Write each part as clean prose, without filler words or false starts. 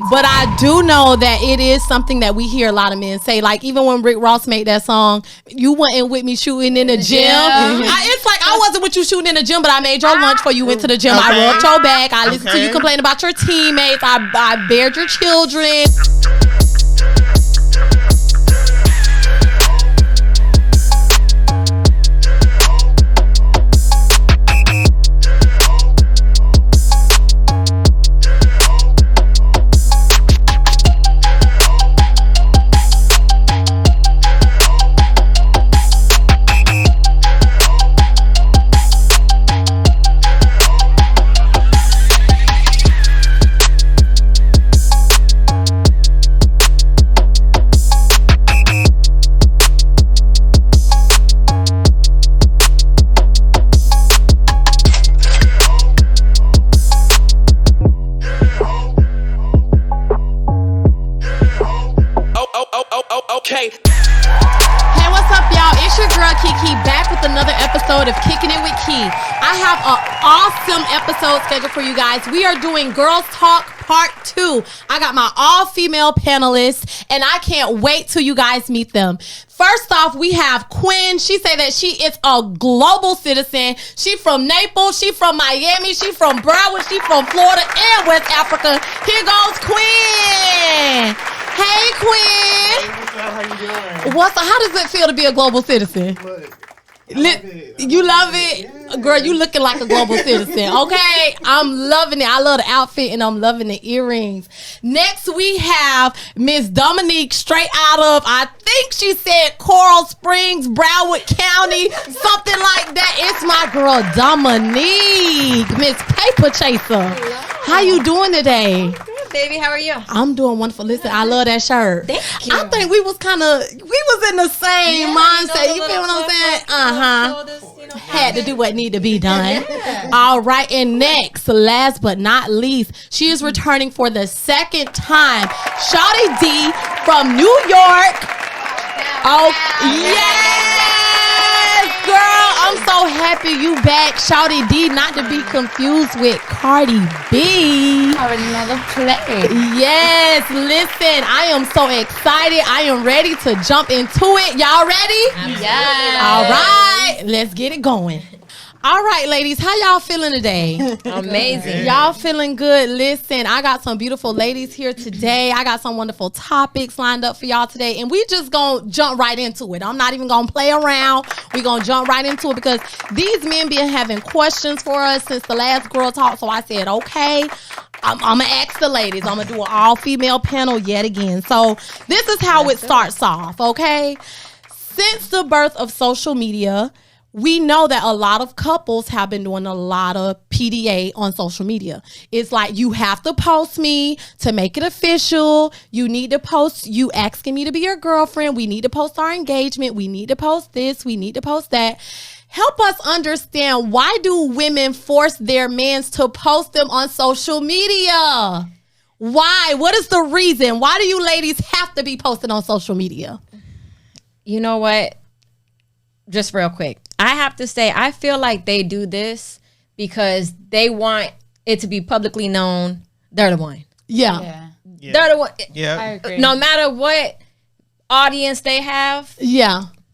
But I do know that it is something that we hear a lot of men say. Like, even when Rick Ross made that song, you wasn't with me shooting in the gym. It's like, I wasn't with you shooting in the gym, but I made your lunch for you went to the gym. Okay. I rubbed your back. I listened to you complain about your teammates. I bared your children. Okay. Hey, what's up, y'all? It's your girl Kiki back with another episode of Kickin' It with Key. I have an awesome episode scheduled for you guys. We are doing Girls Talk Part 2. I got my all-female panelists, and I can't wait till you guys meet them. First off, we have Quinn. She say that she is a global citizen. She from Naples. She from Miami. She from Broward. She from Florida and West Africa. Here goes Quinn. Hey, Quinn. Hey, what's up? How you doing? How does it feel to be a global citizen? You love it? Yeah. Girl, you looking like a global citizen, okay? I'm loving it. I love the outfit and I'm loving the earrings. Next, we have Miss Dominique, straight out of, I think she said Coral Springs, Broward County, something like that. It's my girl, Dominique, Miss Paper Chaser. How you doing today? Baby, how are you? I'm doing wonderful. Listen, I love that shirt. Thank you. I think we was in the same mindset. You feel what I'm saying? Had to do what need to be done. Yeah. All right, and next, last but not least, she is returning for the second time. Shawty D from New York. Oh, yes, girl. I'm so happy you back, Shawty D, not to be confused with Cardi B. Another play. Yes, listen, I am so excited. I am ready to jump into it. Y'all ready? Yes. All right, let's get it going. All right, ladies, how y'all feeling today? Amazing. Y'all feeling good? Listen, I got some beautiful ladies here today. I got some wonderful topics lined up for y'all today, and we just gonna jump right into it. I'm not even gonna play around. We gonna jump right into it because these men been having questions for us since the last girl talk. So I said, okay, I'm gonna ask the ladies. I'm gonna do an all-female panel yet again. So this is how it starts off, okay? Since the birth of social media, we know that a lot of couples have been doing a lot of PDA on social media. It's like, you have to post me to make it official. You need to post you asking me to be your girlfriend. We need to post our engagement. We need to post this. We need to post that. Help us understand, why do women force their mans to post them on social media? Why? What is the reason? Why do you ladies have to be posted on social media? You know what? Just real quick, I have to say, I feel like they do this because they want it to be publicly known they're the one. Yeah. They're the one. Yeah. I agree. No matter what audience they have,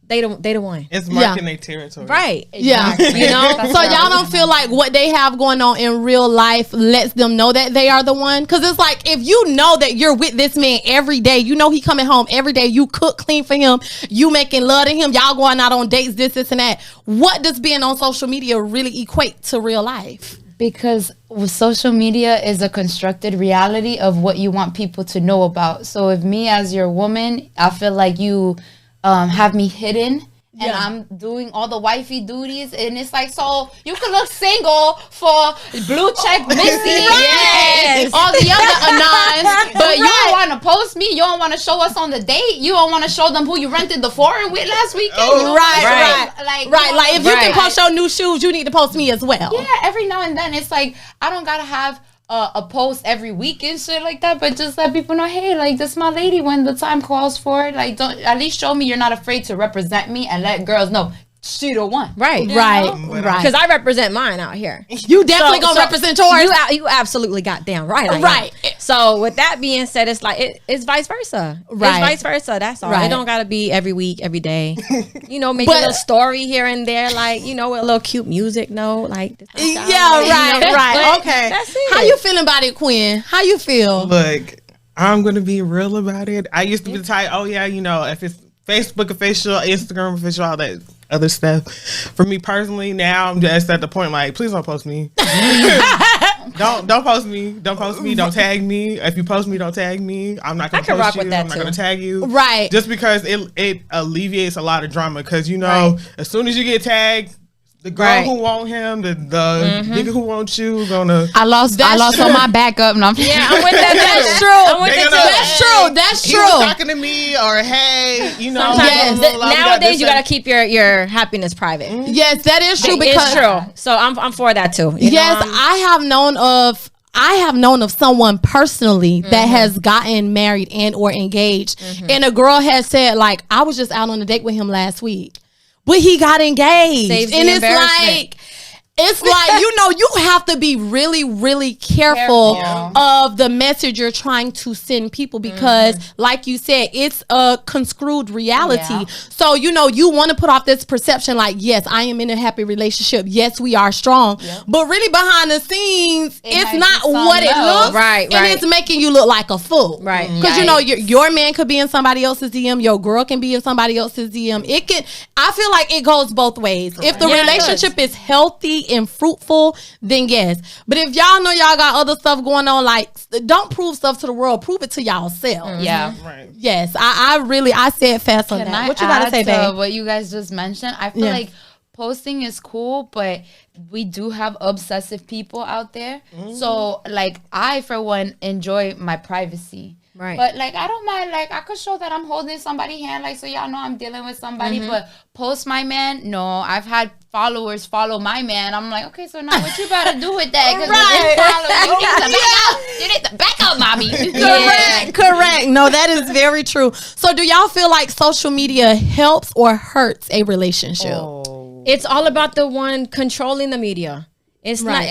they the one. It's marking their territory. Right. Exactly. You know? So y'all don't feel like what they have going on in real life lets them know that they are the one? Because it's like, if you know that you're with this man every day, you know he coming home every day, you cook clean for him, you making love to him, y'all going out on dates, this and that. What does being on social media really equate to real life? Because social media is a constructed reality of what you want people to know about. So if me as your woman, I feel like you have me hidden and I'm doing all the wifey duties, and it's like, so you can look single for blue check Missy and all the other anons, but you don't want to post me, you don't want to show us on the date, you don't want to show them who you rented the foreign with last weekend. Like if you can post your new shoes, you need to post me as well. Yeah, every now and then. It's like, I don't gotta have a post every week and shit like that, but just let people know, hey, like, this my lady when the time calls for it. Like, don't, at least show me you're not afraid to represent me and let girls know she the one. Right. Right. Because I represent mine out here. You definitely gonna represent yours. You absolutely goddamn right. I am. Right. So with that being said, it's like it's vice versa. Right. It's vice versa. That's all. Right. It don't gotta be every week, every day. Maybe a little story here and there, like with a little cute music note, like this is my child, right. But Okay. That's it. How you feeling about it, Quinn? How you feel? Look, I'm gonna be real about it. I used to be the type, if it's Facebook official, Instagram official, all that other stuff. For me personally, now I'm just at the point like, please don't post me. Don't post me. Don't post me. Don't tag me. If you post me, don't tag me. I'm not gonna post you. I'm not gonna tag you. Right. Just because it alleviates a lot of drama. Because as soon as you get tagged, the girl who want him, the nigga who want you, gonna. I lost on my backup. And I'm with that. That's true. I'm with that too. That's He was talking to me, or hey, Sometimes, nowadays you gotta keep your happiness private. Yes, that is true. Because it's true. So I'm for that too. Yes, I have known of someone personally that has gotten married and or engaged, and a girl has said like, I was just out on a date with him last week, but he got engaged. And it's like, you have to be really, really careful of the message you're trying to send people because, like you said, it's a construed reality. Yeah. So, you want to put off this perception like, yes, I am in a happy relationship. Yes, we are strong. Yep. But really behind the scenes, it's not what it looks. Right. And it's making you look like a fool. Right. Because, your man could be in somebody else's DM. Your girl can be in somebody else's DM. I feel like it goes both ways. Correct. If the relationship is healthy and fruitful, then yes. But if y'all know y'all got other stuff going on, like, don't prove stuff to the world. Prove it to yourself. Yeah. Right. Yes. I said fast on that. What you gotta say, babe? What you guys just mentioned, I feel like posting is cool, but we do have obsessive people out there. So, like, I, for one, enjoy my privacy. Right. But, like, I don't mind, like, I could show that I'm holding somebody's hand, like, so y'all know I'm dealing with somebody. But post my man, no. I've had followers follow my man. I'm like, okay, so now what you about to do with that? Because you need to back up, mommy. Correct. No, that is very true. So do y'all feel like social media helps or hurts a relationship? It's all about the one controlling the media. It's not...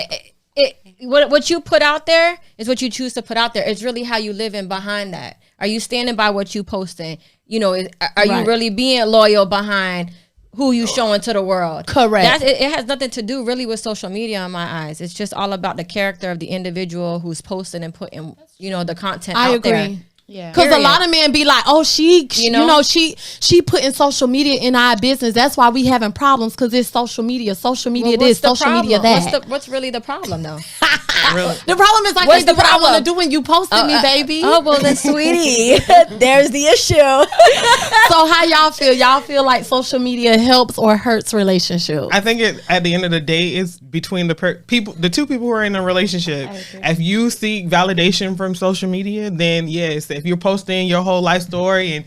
What you put out there is what you choose to put out there. It's really how you live in behind that. Are you standing by what you posting? Are you really being loyal behind who you showing to the world? Correct. It has nothing to do really with social media in my eyes. It's just all about the character of the individual who's posting and putting, the content out there. I agree. Yeah. Because a lot of men be like, oh, she put in social media in our business. That's why we having problems, because it's social media. Social media this, social media that. What's really the problem, though? Really? The problem is I can't do what I want to do when you posted me, baby. Oh, well, then, sweetie, there's the issue. So how y'all feel? Y'all feel like social media helps or hurts relationships? I think at the end of the day, it's between the two people who are in a relationship. If you seek validation from social media, then yes. If you're posting your whole life story and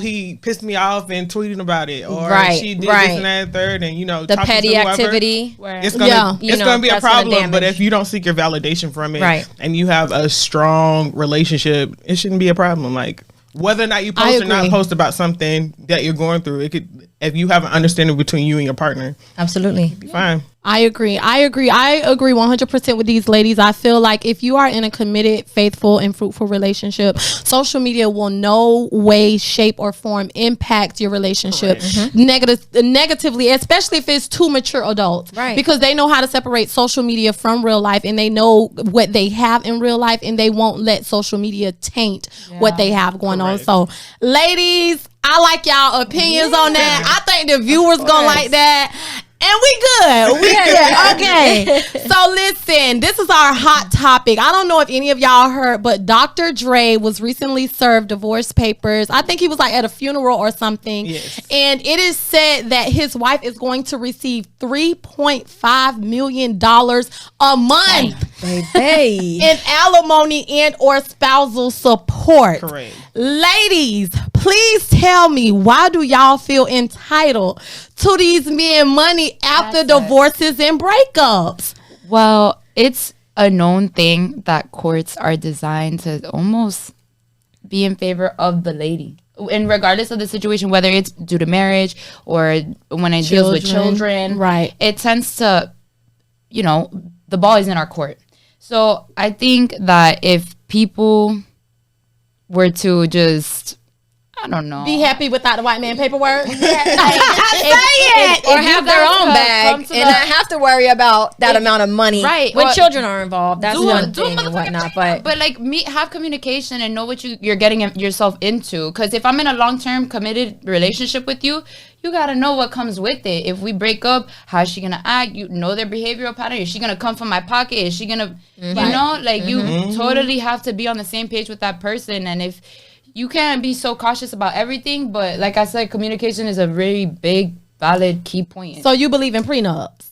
he pissed me off and tweeting about it, or she did this and that and third, and the petty activity, it's gonna be a problem. But if you don't seek your validation from it, and you have a strong relationship, it shouldn't be a problem. Like, whether or not you post or not post about something that you're going through, it could, if you have an understanding between you and your partner, absolutely be fine. I agree 100% with these ladies. I feel like if you are in a committed, faithful, and fruitful relationship, social media will no way, shape, or form impact your relationship negatively, especially if it's two mature adults. Right. Because they know how to separate social media from real life, and they know what they have in real life, and they won't let social media taint what they have going on. So, ladies, I like y'all opinions on that. I think the viewers gonna like that. And we good. Okay. So listen, this is our hot topic. I don't know if any of y'all heard, but Dr. Dre was recently served divorce papers. I think he was like at a funeral or something. Yes. And it is said that his wife is going to receive $3.5 million a month in alimony and or spousal support. Correct. Ladies, please tell me, why do y'all feel entitled to these men money after divorces and breakups? Well, it's a known thing that courts are designed to almost be in favor of the lady. in regardless of the situation, whether it's due to marriage or when it deals with children, right? It tends to, the ball is in our court. So I think that if people were to just, I don't know, be happy without the white man paperwork. Or have their own bag and not have to worry about that amount of money. Right. When children are involved, that's one thing and whatnot. But like have communication and know what you're getting yourself into. Because if I'm in a long-term committed relationship with you, you got to know what comes with it. If we break up, how is she going to act? You know their behavioral pattern. Is she going to come from my pocket? Is she going to, you totally have to be on the same page with that person. And if you can't be so cautious about everything, but like I said, communication is a really big, valid key point. So you believe in prenups?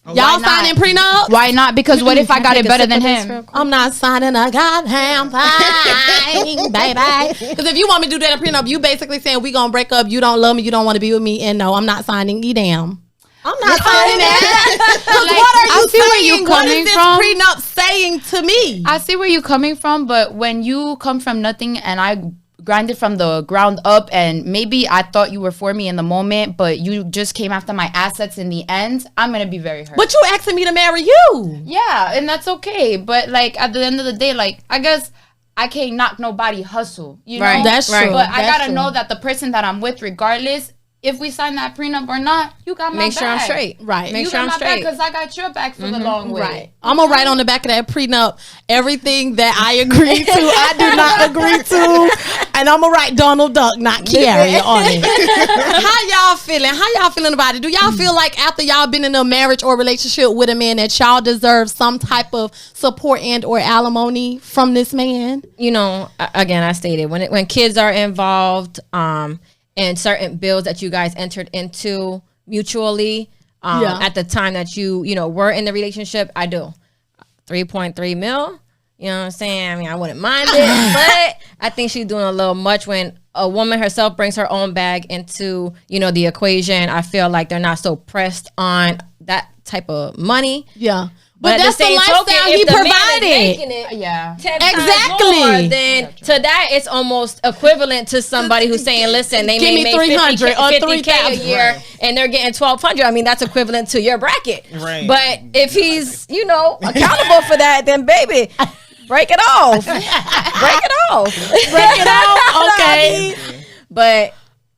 Y'all signing prenups? Why not? Because what if I got it better than him? I'm not signing a goddamn thing, baby. Because if you want me to do that in prenup, you basically saying we gonna break up. You don't love me. You don't want to be with me. And no, I'm not signing. Damn. I'm not signing that. What are you saying? What is this prenup saying to me? I see where you're coming from, but when you come from nothing and I grinded from the ground up, and maybe I thought you were for me in the moment, but you just came after my assets in the end, I'm gonna be very hurt. But you asking me to marry you. Yeah, and that's okay. But like at the end of the day, like I guess I can't knock nobody hustle. You know? That's true. But I gotta know that the person that I'm with, regardless if we sign that prenup or not, you got my back. Make sure I'm straight. Right. Make sure I'm straight. Because I got your back for the long way. Right. I'm going to write on the back of that prenup everything that I agree to, I do not agree to. And I'm going to write Donald Duck, not Kiara on it. How y'all feeling? How y'all feeling about it? Do y'all feel like after y'all been in a marriage or relationship with a man that y'all deserve some type of support and or alimony from this man? Again, I stated, when kids are involved, and certain bills that you guys entered into mutually at the time that you were in the relationship, I do. 3.3 mil, you know what I'm saying? I mean, I wouldn't mind it, but I think she's doing a little much when a woman herself brings her own bag into, the equation. I feel like they're not so pressed on that type of money. Yeah. But that's the lifestyle he provided. Yeah, 10 exactly. More, then to that, it's almost equivalent to somebody who's saying, "Listen, they may make 300 or 50K a year, and they're getting 1,200. I mean, that's equivalent to your bracket. Right. But if he's, accountable for that, then baby, break it off. Break it off. Break it off. Okay. But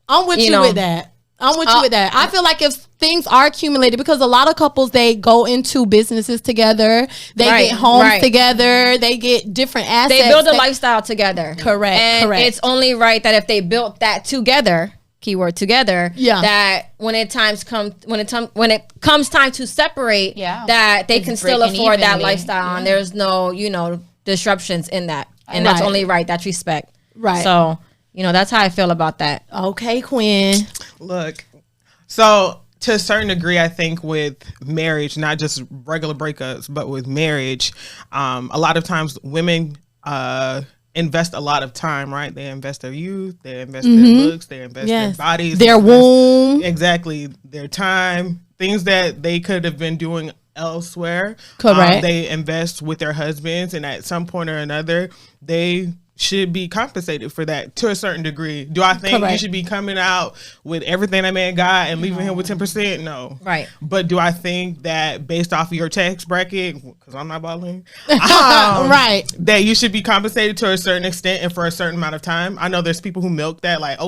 I'm with you with that. I'm with you with that. I feel like if things are accumulated, because a lot of couples, they go into businesses together, they get homes together, they get different assets. They build a lifestyle together. Correct. And it's only right that if they built that together, keyword together, that when it comes time to separate, that they can still afford that lifestyle and there's no, disruptions in that. And that's only right. That's respect. Right. So, that's how I feel about that. Okay, Quinn. Look, so to a certain degree, I think with marriage, not just regular breakups, but with marriage, a lot of times women invest a lot of time, right? They invest their youth, they invest their looks, they invest their bodies, their womb, exactly, their time, things that they could have been doing elsewhere. Correct. They invest with their husbands, and at some point or another, they should be compensated for that to a certain degree. Do I think you should be coming out with everything that man got and leaving him with 10%? No. Right. But do I think that based off of your tax bracket, because I'm not balling, that you should be compensated to a certain extent and for a certain amount of time? I know there's people who milk that like,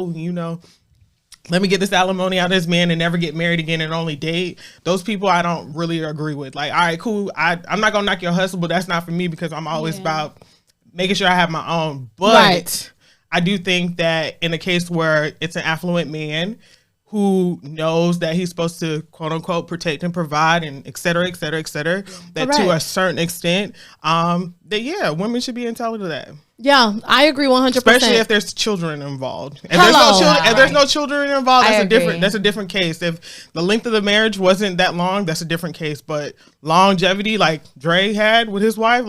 let me get this alimony out of this man and never get married again and only date. Those people I don't really agree with. Like, all right, cool. I'm not going to knock your hustle, but that's not for me because I'm always about making sure I have my own. But I do think that in a case where it's an affluent man who knows that he's supposed to, quote unquote, protect and provide and et cetera, et cetera, et cetera, that to a certain extent, that, women should be entitled to that. Yeah, I agree 100%. Especially if there's children involved. If there's no children involved, that's a different case. If the length of the marriage wasn't that long, that's a different case. But longevity, like Dre had with his wife,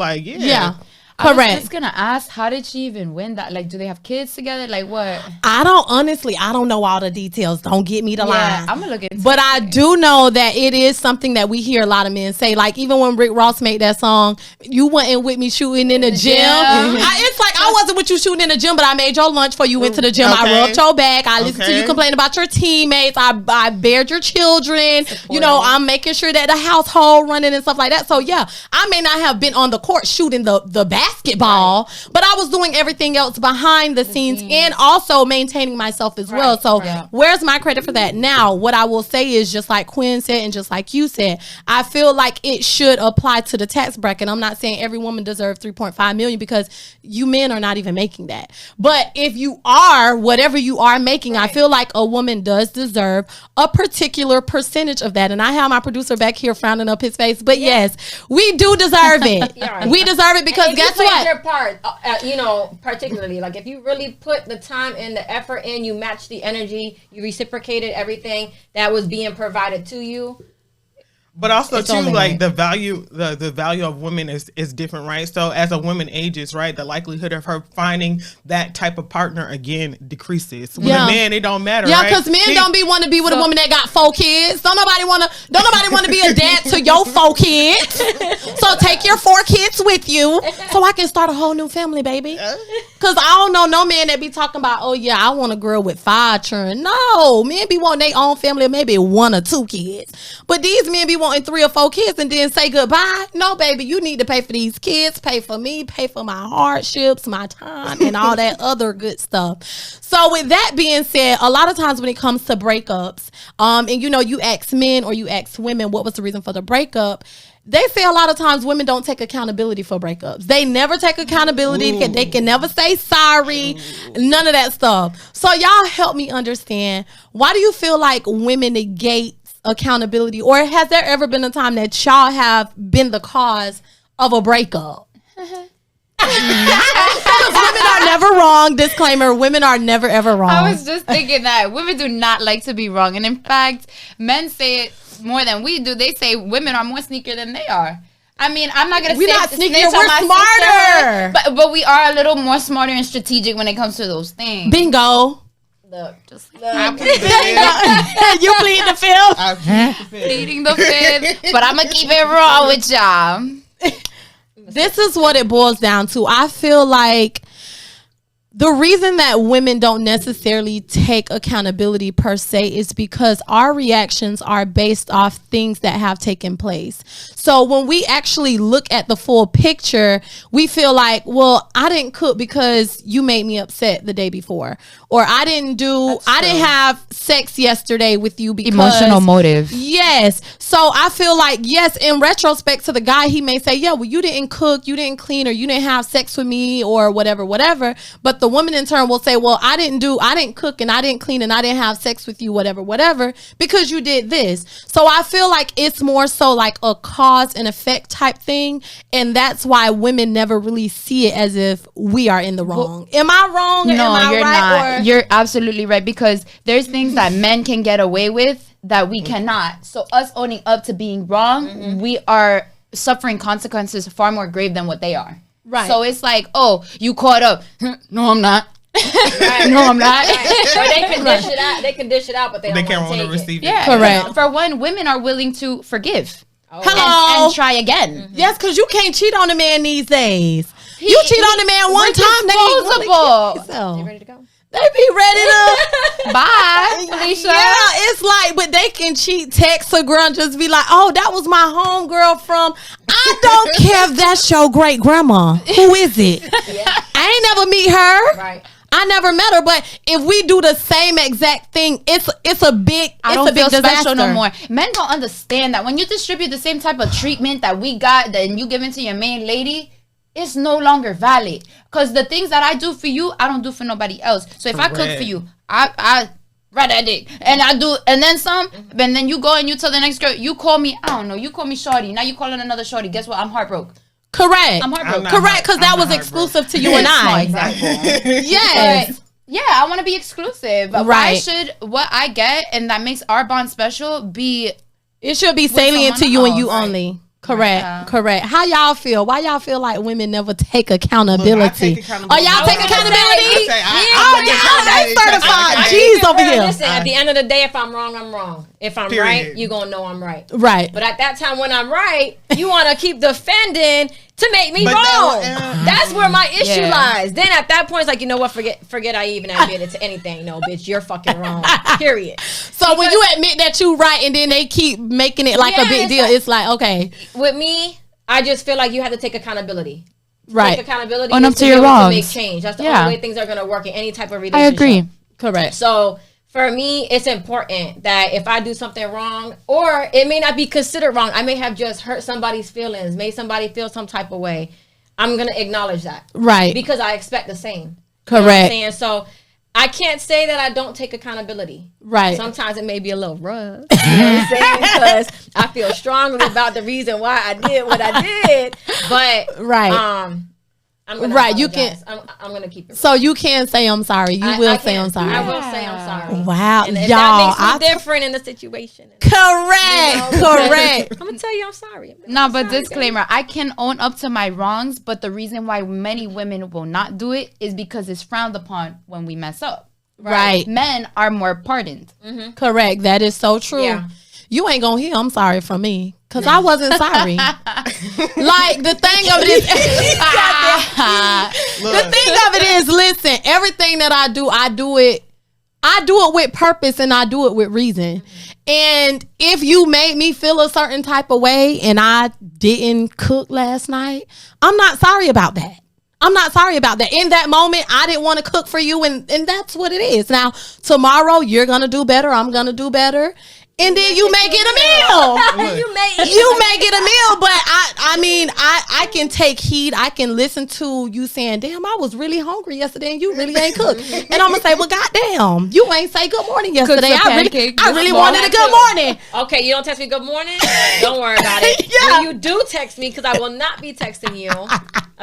I was Correct. just gonna ask, how did she even win that? Like, do they have kids together? Like, what? I don't know all the details. Don't get me to lie. I'm gonna look into But it. I do know that it is something that we hear a lot of men say. Like, even when Rick Ross made that song, you wasn't with me shooting in the gym. It's like, I wasn't with you shooting in the gym, but I made your lunch for you went to the gym. I Okay. rubbed your back. I listened to you complain about your teammates. I bared your children. You know, I'm making sure that the household running and stuff like that. So yeah, I may not have been on the court shooting the basketball, but I was doing everything else behind the scenes and also maintaining myself as well. So where's my credit for that? Now, what I will say is, just like Quinn said and just like you said, I feel like it should apply to the tax bracket. I'm not saying every woman deserves 3.5 million, because you men are not even making that. But if you are, whatever you are making, I feel like a woman does deserve a particular percentage of that. And I have my producer back here frowning up his face, but yes, we do deserve it. We deserve it, because And guess you played what? your part, you know, particularly, like, if you really put the time and the effort in, you matched the energy, you reciprocated everything that was being provided to you. But also It's too, only like right. the value of women is different, right? So as a woman ages, right, the likelihood of her finding that type of partner again decreases. With a man, it don't matter. Yeah, right? because men don't want to be with a woman that got 4 kids. Don't nobody want to be a dad to your 4 kids. So take your 4 kids with you, so I can start a whole new family, baby. Because I don't know no man that be talking about, oh yeah, I want a girl with 5 children. No, men be wanting their own family, maybe 1 or 2 kids. But these men be wanting 3 or 4 kids and then say goodbye. No, baby, you need to pay for these kids, pay for me, pay for my hardships, my time, and all that other good stuff. So with that being said, a lot of times when it comes to breakups, and you know, you ask men or you ask women what was the reason for the breakup, they say a lot of times women don't take accountability for breakups. They never take accountability. They can never say sorry. None of that stuff. So y'all help me understand, why do you feel like women negate accountability? Or has there ever been a time that y'all have been the cause of a breakup? Because women are never wrong. Disclaimer, women are never ever wrong. I was just thinking that women do not like to be wrong. And in fact, men say it more than we do. They say women are more sneakier than they are. I mean, I'm not gonna We're say not snitch sneakier, on we're my smarter. sister, but we are a little more smarter and strategic when it comes to those things. Bingo. Look, Just You plead the fifth. pleading the fifth, but I'm gonna keep it raw with y'all. This is what it boils down to. I feel like the reason that women don't necessarily take accountability per se is because our reactions are based off things that have taken place. So when we actually look at the full picture, we feel like, well, I didn't cook because you made me upset the day before, or I didn't have sex yesterday with you because Emotional motive. Yes. So I feel like, yes, in retrospect to the guy, he may say, yeah, well, you didn't cook, you didn't clean, or you didn't have sex with me, or whatever. But the woman in turn will say, well, I didn't cook and I didn't clean and I didn't have sex with you, whatever, because you did this. So I feel like it's more so like a cause and effect type thing. And that's why women never really see it as if we are in the wrong. Am I wrong? Or No, am I you're right? not. Or- You're absolutely right, because there's things that men can get away with that we cannot. So us owning up to being wrong, we are suffering consequences far more grave than what they are. Right. So it's like, oh, you caught up. No, I'm not. No, I'm not. or they can dish it out. They can dish it out, but they They don't can't want want to to take receive it. Yeah. Correct. For one, women are willing to forgive. Hello. And try again. Yes, because you can't cheat on a man these days. You cheat on a man one time, they ain't gonna disposable. kill themselves. You ready to go? They be ready to. Bye, Felicia. Yeah, it's like, but they can cheat, text a girl, and just be like, oh, that was my homegirl from, I don't care if that's your great grandma. Who is it? I ain't never meet her. Right. I never met her, but if we do the same exact thing, it's a big, I it's don't a big feel disaster. special no more. Men don't understand that when you distribute the same type of treatment that we got, that you give into your main lady, it's no longer valid. Because the things that I do for you, I don't do for nobody else. So if I cook for you, I ride that dick, and I do, and then some, and then you go and you tell the next girl, you call me, I don't know, you call me shorty. Now you calling another shorty. Guess what? I'm heartbroken. Correct. I'm heartbroken. Correct, because that I'm was not exclusive to you and I. Yes. Yeah, I want to be exclusive. Why Right. should what I get and that makes our bond special be? It should be salient to someone you and else, you right. only. Correct. How y'all feel? Why y'all feel like women never take accountability? Look, I take accountability. Oh, y'all take accountability? I certified take G's over Real. here. Listen, at the end of the day, if I'm wrong, I'm wrong. If I'm Period. right, you're going to know I'm right. Right. But at that time when I'm right, you want to keep defending to make me But wrong. that- That's where my issue Yeah. lies. Then at that point, it's like, you know what? Forget I even admitted to anything. No, bitch, you're fucking wrong. Period. So when you admit that you right and then they keep making it like a big deal, it's like, okay. With me, I just feel like you have to take accountability. Right. Take accountability Own up is to be your able to wrongs. make change. That's the Yeah. only way things are going to work in any type of I relationship. agree. Correct. So for me, it's important that if I do something wrong, or it may not be considered wrong, I may have just hurt somebody's feelings, made somebody feel some type of way, I'm going to acknowledge that. Right. Because I expect the same. Correct. You know what I'm saying? So I can't say that I don't take accountability. Right. Sometimes it may be a little rough. You know what I'm saying? Because I feel strongly about the reason why I did what I did. But Right. I'm gonna Right, you apologize. I'm gonna keep it. So you can say I'm sorry. You will say can. I'm sorry. I will say I'm sorry. Wow, And if y'all. that makes me different in the situation, Correct. Correct. I'm gonna tell you I'm sorry. No, but disclaimer, I can own up to my wrongs, but the reason why many women will not do it is because it's frowned upon when we mess up. Right. Men are more pardoned. Correct. That is so true. Yeah. You ain't gonna hear I'm sorry from me because I wasn't sorry. Like the thing of it is, the thing of it is, listen, everything that I do it with purpose and I do it with reason. And if you made me feel a certain type of way and I didn't cook last night, I'm not sorry about that. I'm not sorry about that. In that moment, I didn't want to cook for you, and that's what it is. Now, tomorrow, you're going to do better. I'm going to do better. And then you may get a meal. You may get a meal, but I mean, I can take heed. I can listen to you saying, damn, I was really hungry yesterday and you really ain't cooked. And I'm going to say, well, goddamn, you ain't say good morning yesterday. I really wanted a good morning. Okay, you don't text me good morning? Don't worry about it. Yeah. When you do text me, because I will not be texting you, I'll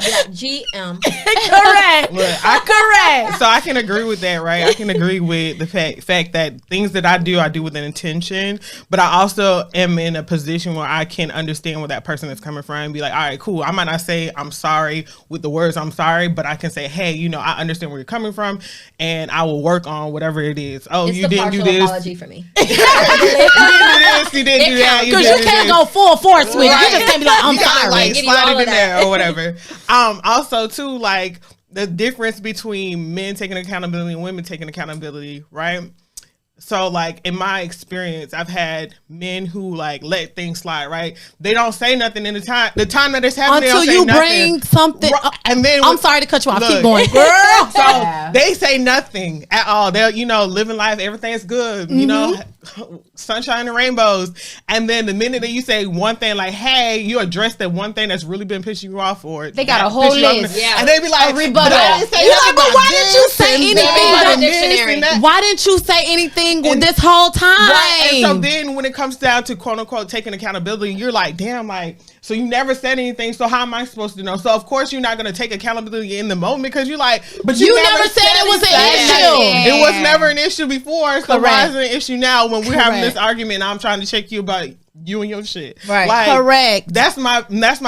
be like, GM. Correct. Look, Correct. So I can agree with that, right? I can agree with the fact that things that I do with an intention, but I also am in a position where I can understand where that person is coming from and be like, all right, cool. I might not say I'm sorry with the words I'm sorry, but I can say, hey, you know, I understand where you're coming from and I will work on whatever it is. Oh, It's you the didn't do partial this. apology for me. You didn't do this. You didn't do that. Because you can't go full force with it. You just can't be like, I'm You gotta, sorry. like, Give you slide all it of in that. there or whatever. Also too, like the difference between men taking accountability and women taking accountability, right? So like in my experience, I've had men who like let things slide, right? They don't say nothing in the time that it's happening. Until they you don't say bring nothing. something. And then I'm sorry to cut you off. Look. Keep going, girl. So they say nothing at all. They're, you know, living life, everything's good, you know, sunshine and rainbows. And then the minute that you say one thing like, hey, you address that one thing that's really been pissing you off for it. They got a that whole pissed you off. list. Yeah. And they be like, rebuttal. but I didn't say You're nothing like, but about why didn't you this say and anything? that About and this dictionary. and that. Why didn't you say anything And- this whole time? Right. And so then when it comes down to quote unquote taking accountability, you're like, damn, like, so you never said anything. So how am I supposed to know? So of course you're not going to take accountability in the moment because you're like, but you never said it was an anything. issue. It was never an issue before. So why Correct. is it an issue now when we're having Correct. this argument and I'm trying to check you about you and your shit? Right. Like, Correct. That's my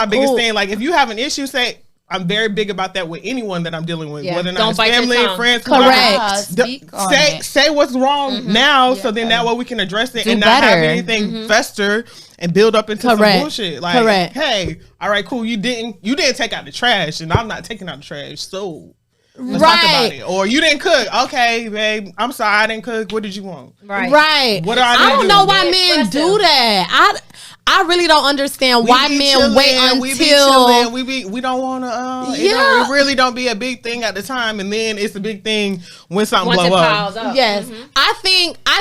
biggest Ooh. thing. Like if you have an issue, say, I'm very big about that with anyone that I'm dealing with, Yeah. whether or not Don't it's bite your family, tongue. friends, Correct. whoever. Speak on Say it. say what's wrong now, so then that way we can address it Do and not have better. anything fester and build up into some Correct. bullshit. Like, Correct. hey, all right, cool. You didn't take out the trash, and I'm not taking out the trash. So let's talk about Right. it. Or you didn't cook. Okay, babe. I'm sorry, I didn't cook. What did you want? Right. What do I don't do? know why Be men expressive. do that. I really don't understand why We be men chilling, wait we be until. chilling, we don't want to. Yeah. It really don't be a big thing at the time, and then it's a big thing when something Once it blow up. piles up. Yes, I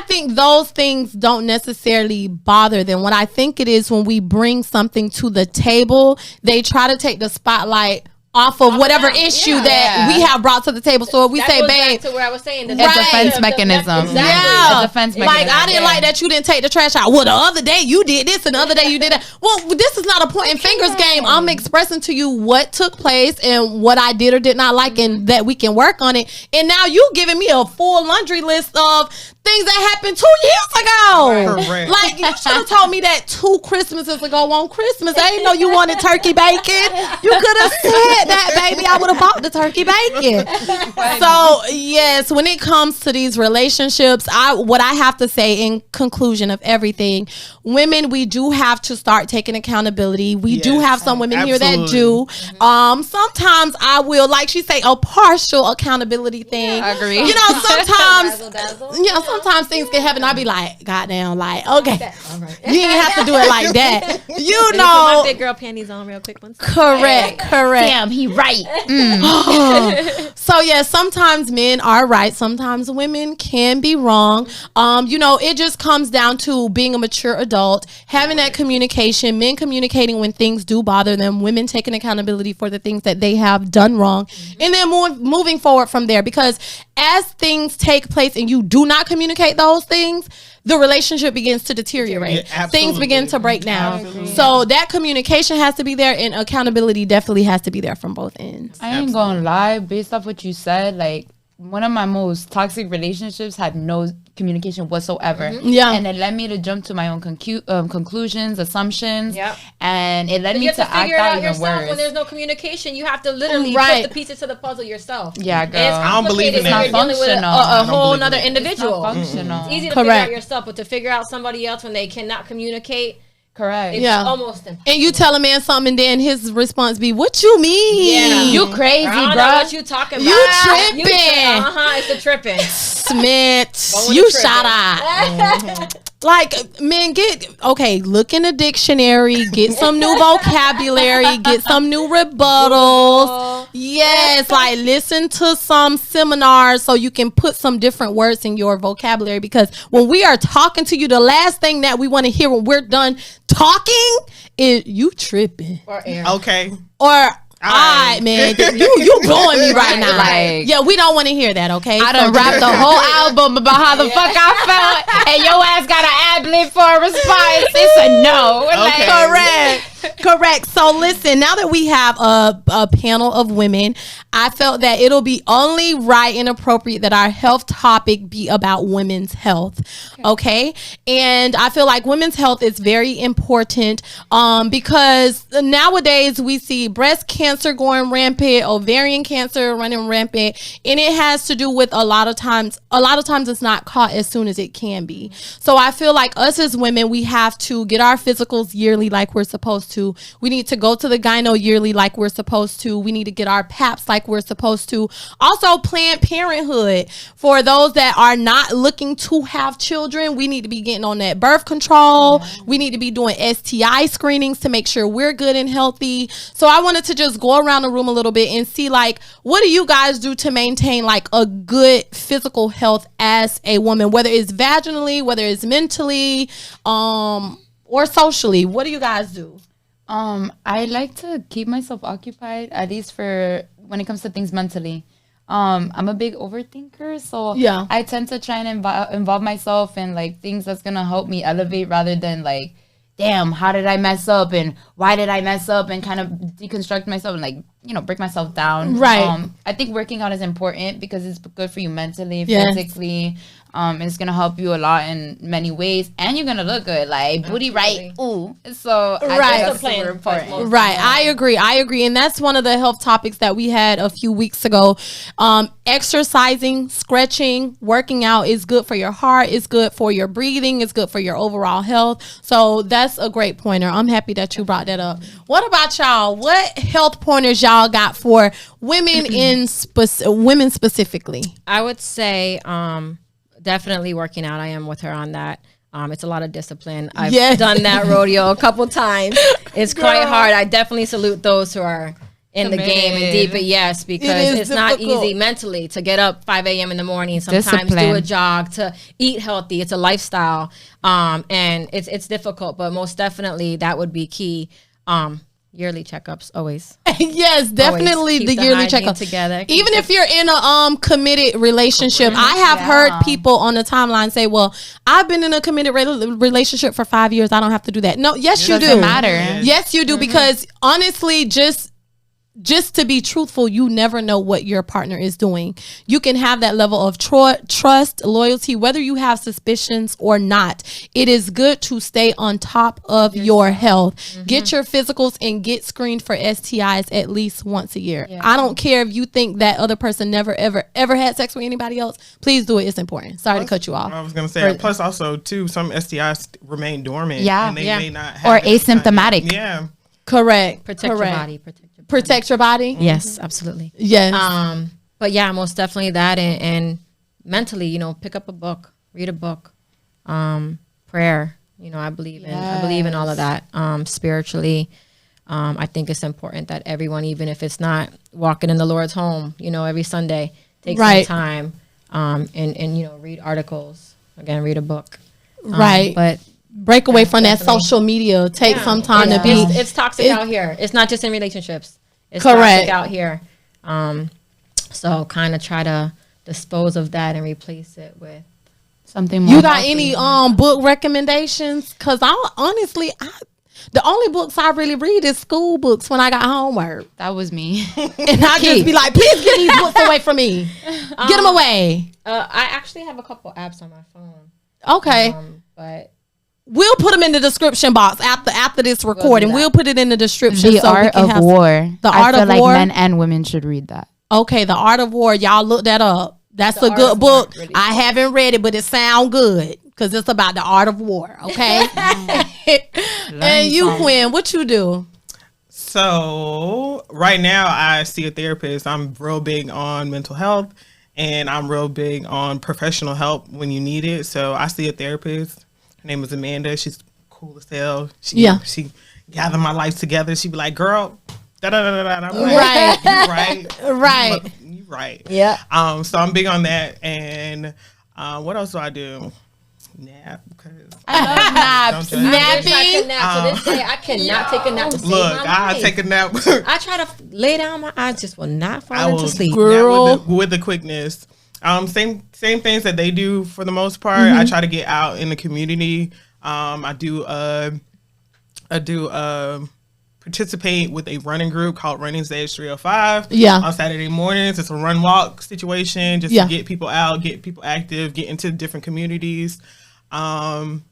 think those things don't necessarily bother them. What I think it is when we bring something to the table, they try to take the spotlight off of whatever them. issue Yeah. that we have brought to the table. So if we That say, goes babe, back to where I was saying. The Right. defense mechanism. Exactly. yeah, A defense like mechanism. I didn't like that you didn't take the trash out. Well, the other day you did this, and the other day you did that. Well, this is not a pointing fingers game. I'm expressing to you what took place and what I did or did not like, and that we can work on it. And now you giving me a full laundry list of things that happened 2 years ago. Correct. Like, you should have told me that 2 Christmases ago on Christmas. I didn't know you wanted turkey bacon. You could have said that, baby. I would have bought the turkey bacon. So, yes, when it comes to these relationships, what I have to say in conclusion of everything, women, we do have to start taking accountability. We do have some women here that do. Sometimes I will, like she say, a partial accountability thing. I agree. You know, sometimes things can happen. I'll be like, goddamn, like, okay, you ain't have to do it like that. You know, my big girl panties on real quick. Correct. Damn, he right. So yeah, sometimes men are right. Sometimes women can be wrong. You know, it just comes down to being a mature adult, having that communication, men communicating when things do bother them, women taking accountability for the things that they have done wrong, and then moving forward from there. Because as things take place and you do not communicate those things, the relationship begins to deteriorate. Yeah, things begin to break down. Absolutely. So that communication has to be there, and accountability definitely has to be there from both ends. I ain't gonna lie, based off what you said, like one of my most toxic relationships had no communication whatsoever. Yeah. And it led me to jump to my own conclusions, assumptions. Yep. And it led me You have to to figure act it out out even yourself. worse. When there's no communication, you have to literally Right. put the pieces to the puzzle yourself. Yeah, And girl. it's I don't believe in complicated that. when you're dealing with Functional. a I don't whole believe in nother that. individual. It's not functional. It's easy to figure Correct. out yourself, but to figure out somebody else when they cannot communicate, Correct. it's Yeah. almost impossible. And you tell a man something, and then his response be, "What you mean? Yeah. You crazy, I don't know bro. what you talking about. You tripping. It's the tripping. Smith, Going you to tripping. shut up." Like, man, look in the dictionary, get some new vocabulary, get some new rebuttals. Yes, like listen to some seminars so you can put some different words in your vocabulary. Because when we are talking to you, the last thing that we want to hear when we're done talking is you tripping. Or air. Okay. Or all right, man, you blowing me right now. Like- Yeah, we don't want to hear that, okay? I done rapped the whole album about how the fuck I felt, and your ass got an ad-lib for a response. It's a no. Like, Correct. So listen, now that we have a panel of women, I felt that it'll be only right and appropriate that our health topic be about women's health. Okay. And I feel like women's health is very important because nowadays we see breast cancer going rampant, ovarian cancer running rampant, and it has to do with a lot of times it's not caught as soon as it can be. So I feel like us as women, we have to get our physicals yearly like we're supposed to. We need to go to the gyno yearly like we're supposed to. We need to get our PAPs like we're supposed to. Also, Planned Parenthood. For those that are not looking to have children, we need to be getting on that birth control. We need to be doing STI screenings to make sure we're good and healthy. So I wanted to just go around the room a little bit and see, like, what do you guys do to maintain like a good physical health as a woman, whether it's vaginally, whether it's mentally, or socially? What do you guys do? I like to keep myself occupied, at least for when it comes to things mentally. I'm a big overthinker, so Yeah. I tend to try and involve myself in like things that's gonna help me elevate, rather than like, damn, how did I mess up and why did I mess up, and kind of deconstruct myself and like, you know, break myself down. Right. I think working out is important because it's good for you mentally, Yes. physically. It's gonna help you a lot in many ways, and you're gonna look good, like booty right. Ooh, so I think Right. that's super important. Right. I agree. And that's one of the health topics that we had a few weeks ago. Exercising, stretching, working out is good for your heart. It's good for your breathing. It's good for your overall health. So that's a great pointer. I'm happy that you brought that up. What about y'all? What health pointers y'all got for women women specifically? I would say definitely working out. I am with her on that. It's a lot of discipline. I've done that rodeo a couple times. It's quite hard. I definitely salute those who are in the game and deep it. Yes, because it's not easy mentally to get up 5 a.m. in the morning, sometimes do a jog, to eat healthy. It's a lifestyle. And it's difficult, but most definitely that would be key. Yearly checkups, always. Yes, definitely the yearly checkup together. Even if you're in a committed relationship, I have heard people on the timeline say, "Well, I've been in a committed relationship for 5 years. I don't have to do that." No, yes, you do. Doesn't matter. Yes, you do, because honestly, just just to be truthful, you never know what your partner is doing. You can have that level of trust, loyalty, whether you have suspicions or not. It is good to stay on top of your health. Get your physicals and get screened for STIs at least once a year. I don't care if you think that other person never, ever had sex with anybody else. Please do it. It's important. Sorry to cut you off. I was going to say, plus also, too, some STIs remain dormant. Yeah. And they may not have or asymptomatic. Yeah. Correct. Protect your body. Protect your body. Yes, absolutely. Yes. But yeah, most definitely that, and mentally, you know, pick up a book, read a book, prayer. You know, I believe in all of that. Spiritually, I think it's important that everyone, even if it's not walking in the Lord's home, you know, every Sunday, take some time, and you know, read articles. Again, read a book. Right. But break away from that social media. Take some time to be. It's toxic out here. It's not just in relationships. It's correct. toxic out here. So kind of try to dispose of that and replace it with something more. You got any book recommendations? Because honestly, the only books I really read is school books when I got homework. That was me. And I just be like, please get these books away from me. Get them away. I actually have a couple apps on my phone. Okay. But we'll put them in the description box after this recording. We'll put it in the description. The Art of War. The Art of War. Men and women should read that. Okay, The Art of War. Y'all look that up. That's a good book. Really I haven't read it, but it sounds good because it's about the art of war. Okay. And you, Quinn, what you do? So right now I see a therapist. I'm real big on mental health, and I'm real big on professional help when you need it. So I see a therapist. Her name is Amanda. She's cool as hell. She gathered my life together. She be like, girl, da da da da da. Right. You right. Yeah. So I'm big on that. And what else do I do? Nap. I love naps. Napping. So this day I cannot take a nap. Look, I take a nap. I try to lay down, my eyes just will not fall into sleep. Girl. With the quickness. Same things that they do for the most part. I try to get out in the community. I do participate with a running group called Running Stage 305. On Saturday mornings. It's a run walk situation just to get people out, get people active, get into different communities. I'm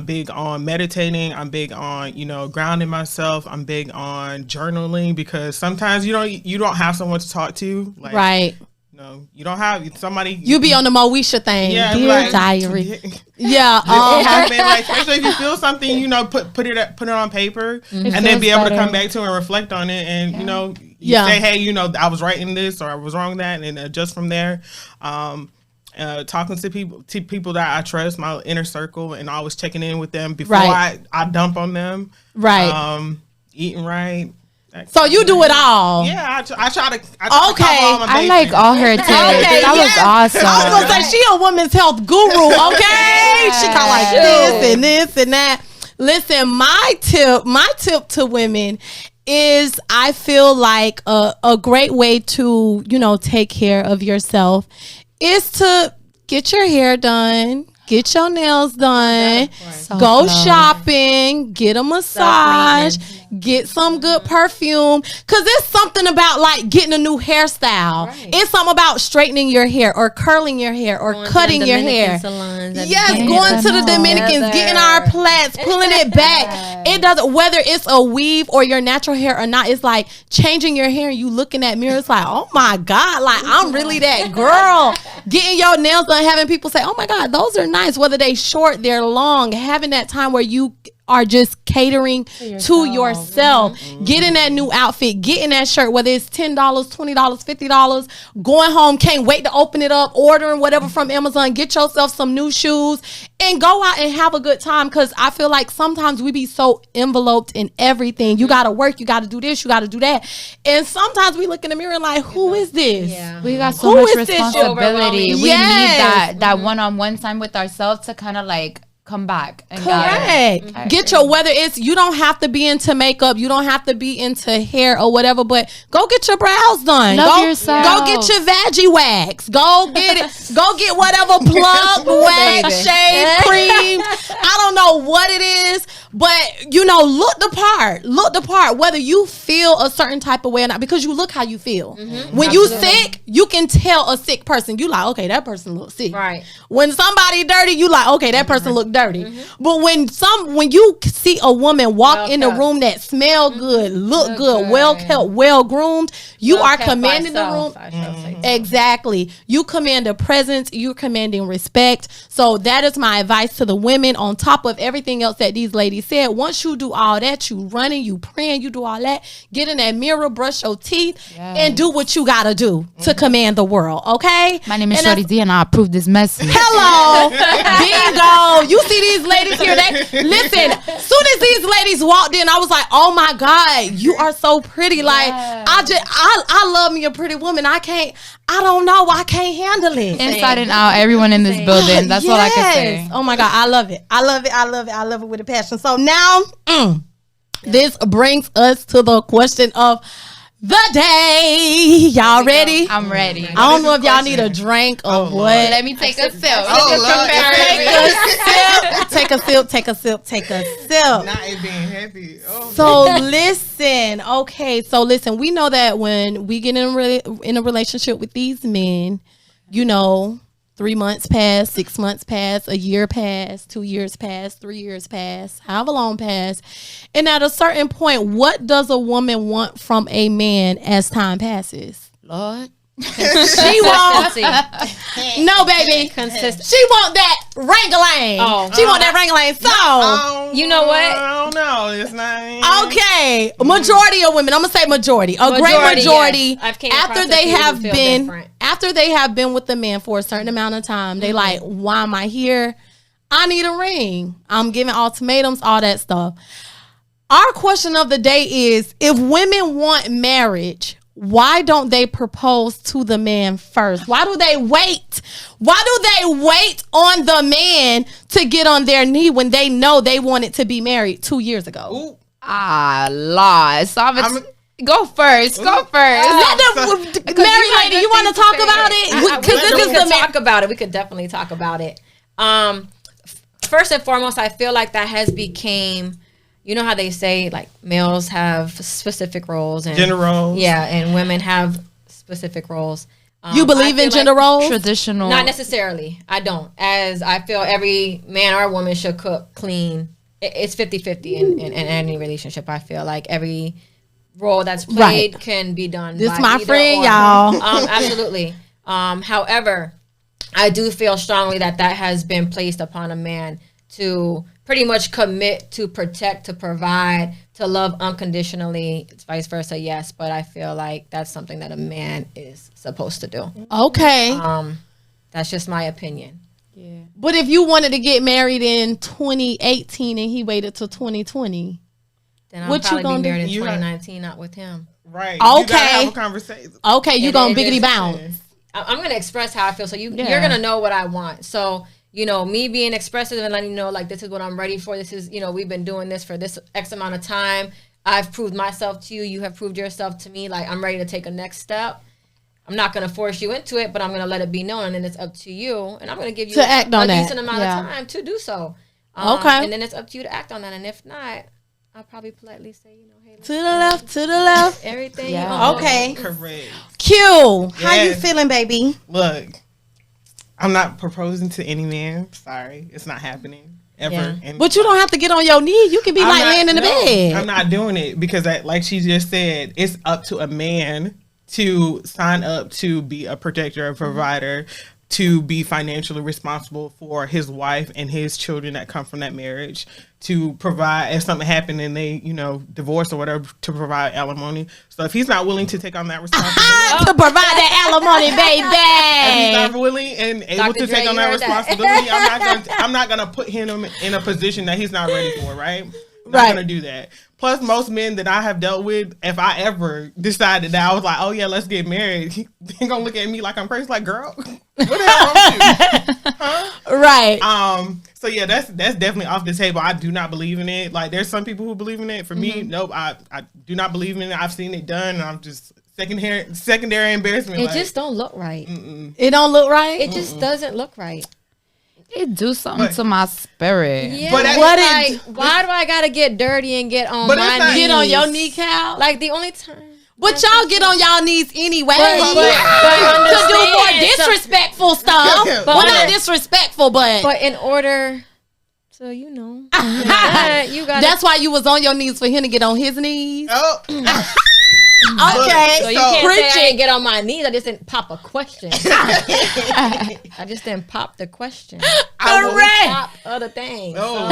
big on meditating. I'm big on, grounding myself. I'm big on journaling because sometimes you don't have someone to talk to. Like, right. You don't have somebody. You be on the Moesha thing. Yeah, Dear diary. Especially if you feel something, put it on paper and then be able to come back to it and reflect on it and say, hey, I was right in this or I was wrong in that, and adjust from there. Talking to people that I trust, my inner circle, and always checking in with them before I dump on them. Right. Eating right. So you do it all. Yeah, I try to. I like all her tips. That was awesome. I was gonna say she a women's health guru. Okay, she got like this and this and that. Listen, my tip to women is I feel like a great way to take care of yourself is to get your hair done. Get your nails done. Go shopping. Get a massage. Get some good perfume. Because it's something about like getting a new hairstyle. Right. It's something about straightening your hair or curling your hair or cutting your hair. Yes, going to the Dominicans, getting our plaits, pulling it back. It doesn't, whether it's a weave or your natural hair or not, it's like changing your hair and you looking at mirrors like, oh my God, like I'm really that girl. Getting your nails done, having people say, oh my God, those are nice. Whether they short, they're long. Having that time where you are just catering to yourself. Getting that new outfit, getting that shirt, whether it's $10, $20, $50, going home, can't wait to open it up, ordering whatever from Amazon, get yourself some new shoes and go out and have a good time. Because I feel like sometimes we be so enveloped in everything. You got to work, you got to do this, you got to do that. And sometimes we look in the mirror like, who is this? Yeah. We got so much responsibility. We need that one-on-one time with ourselves to kind of like come back. And correct. Get your, whether it's, you don't have to be into makeup, you don't have to be into hair or whatever, but go get your brows done. Love yourself. Go get your veggie wax. Go get it. Go get whatever plug, wax, shave, cream. I don't know what it is, But look the part, whether you feel a certain type of way or not, because you look how you feel. When you sick, you can tell a sick person. You like, okay, that person looks sick. Right. When somebody dirty, you like, okay, that person look dirty. But when you see a woman walk in the room that smell good, look good, well kept, well groomed, you are commanding the room. Exactly. You command a presence. You're commanding respect. So that is my advice to the women. On top of everything else that these ladies said, once you do all that, you running, you praying, you do all that, get in that mirror, brush your teeth, and do what you gotta do to command the world. Okay. My name is Shorty D, and I approve this message. Hello, bingo. You see these ladies here? Listen. Soon as these ladies walked in, I was like, oh my God, you are so pretty. Like I love me a pretty woman. I don't know. I can't handle it. Inside and out, everyone in this building. That's all I can say. Oh my God, I love it. I love it. I love it. I love it with a passion. So now, this brings us to the question of the day. Y'all ready? I'm ready. I don't know if y'all need a drink or what. Let me take a sip. Take a sip. Take a sip. Take a sip. Not it being heavy. Oh. So listen. Okay. So listen. We know that when we get in a relationship with these men, 3 months pass, 6 months pass, a year pass, 2 years pass, 3 years pass, however long pass. And at a certain point, what does a woman want from a man as time passes? Lord. She wants no, baby. Consistent. She want that wrangling. She want that wrangling. So you know what? I don't know. It's not okay. Majority of women. I'm gonna say majority. Great majority. Yes. After they have been with the man for a certain amount of time, they like, why am I here? I need a ring. I'm giving ultimatums, all that stuff. Our question of the day is: if women want marriage, why don't they propose to the man first? Why do they wait? Why do they wait on the man to get on their knee when they know they wanted to be married 2 years ago? Ooh. Lost. Go first. Married lady, you want to talk about it? Because this is the talk about it. We could definitely talk about it. First and foremost, I feel like that has became. You know how they say like males have specific roles and gender roles. Yeah, and women have specific roles. You believe in gender roles? Traditional. Not necessarily. I don't. As I feel every man or woman should cook, clean. It's 50-50 in any relationship. I feel like every role that's played can be done. This by my friend, or. y'all. Absolutely. However, I do feel strongly that has been placed upon a man to pretty much commit to protect, to provide, to love unconditionally. It's vice versa, yes, but I feel like that's something that a man is supposed to do. Okay. That's just my opinion. Yeah. But if you wanted to get married in 2018 and he waited till 2020, then I'll what probably you gonna be married do? in 2019, not with him. Right. Okay. You gotta have a conversation. Okay, you gonna biggity bounce. I'm gonna express how I feel, so you're gonna know what I want. So me being expressive and letting you know, like, this is what I'm ready for. This is, we've been doing this for this X amount of time. I've proved myself to you. You have proved yourself to me. Like, I'm ready to take a next step. I'm not going to force you into it, but I'm going to let it be known. And then it's up to you. And I'm going to give you a decent amount of time to do so. Okay. And then it's up to you to act on that. And if not, I'll probably politely say, hey, to the left. Everything. Yeah. Okay. Correct. Q, how you feeling, baby? Look, I'm not proposing to any man. Sorry, it's not happening ever. Yeah. But you don't have to get on your knee. You can be laying in the bed. I'm not doing it because, like she just said, it's up to a man to sign up to be a protector, a provider, to be financially responsible for his wife and his children that come from that marriage, to provide if something happened and they, divorce or whatever, to provide alimony. So if he's not willing to take on that responsibility, to provide that alimony, baby, if he's not willing and able Dr. to take Dre, on you that heard that. responsibility, I'm not gonna put him in a position that he's not ready for. Right? Not gonna do that. Plus, most men that I have dealt with, if I ever decided that I was like, oh yeah, let's get married, they're gonna look at me like I'm crazy. Like, girl, what the hell wrong with you? Huh? Right. So yeah, that's definitely off the table. I do not believe in it. Like, there's some people who believe in it. For me, nope. I do not believe in it. I've seen it done, and I'm just secondary embarrassment. It just don't look right. It don't look right. It just doesn't look right. It do something to my spirit. Yeah, But but what why do I gotta get dirty and get on But my it's not- knees? Get on your kneecap. Like the only time. But y'all get on y'all knees anyway but to do more understand, disrespectful stuff. But Well, not okay. disrespectful, but But in order, so you know, you got. that's why you was on your knees for him to get on his knees. Oh, Okay, So you can't say I preach didn't it. get on my knees. I just didn't pop a question. I just didn't pop the question. Correct. Pop other things. Oh.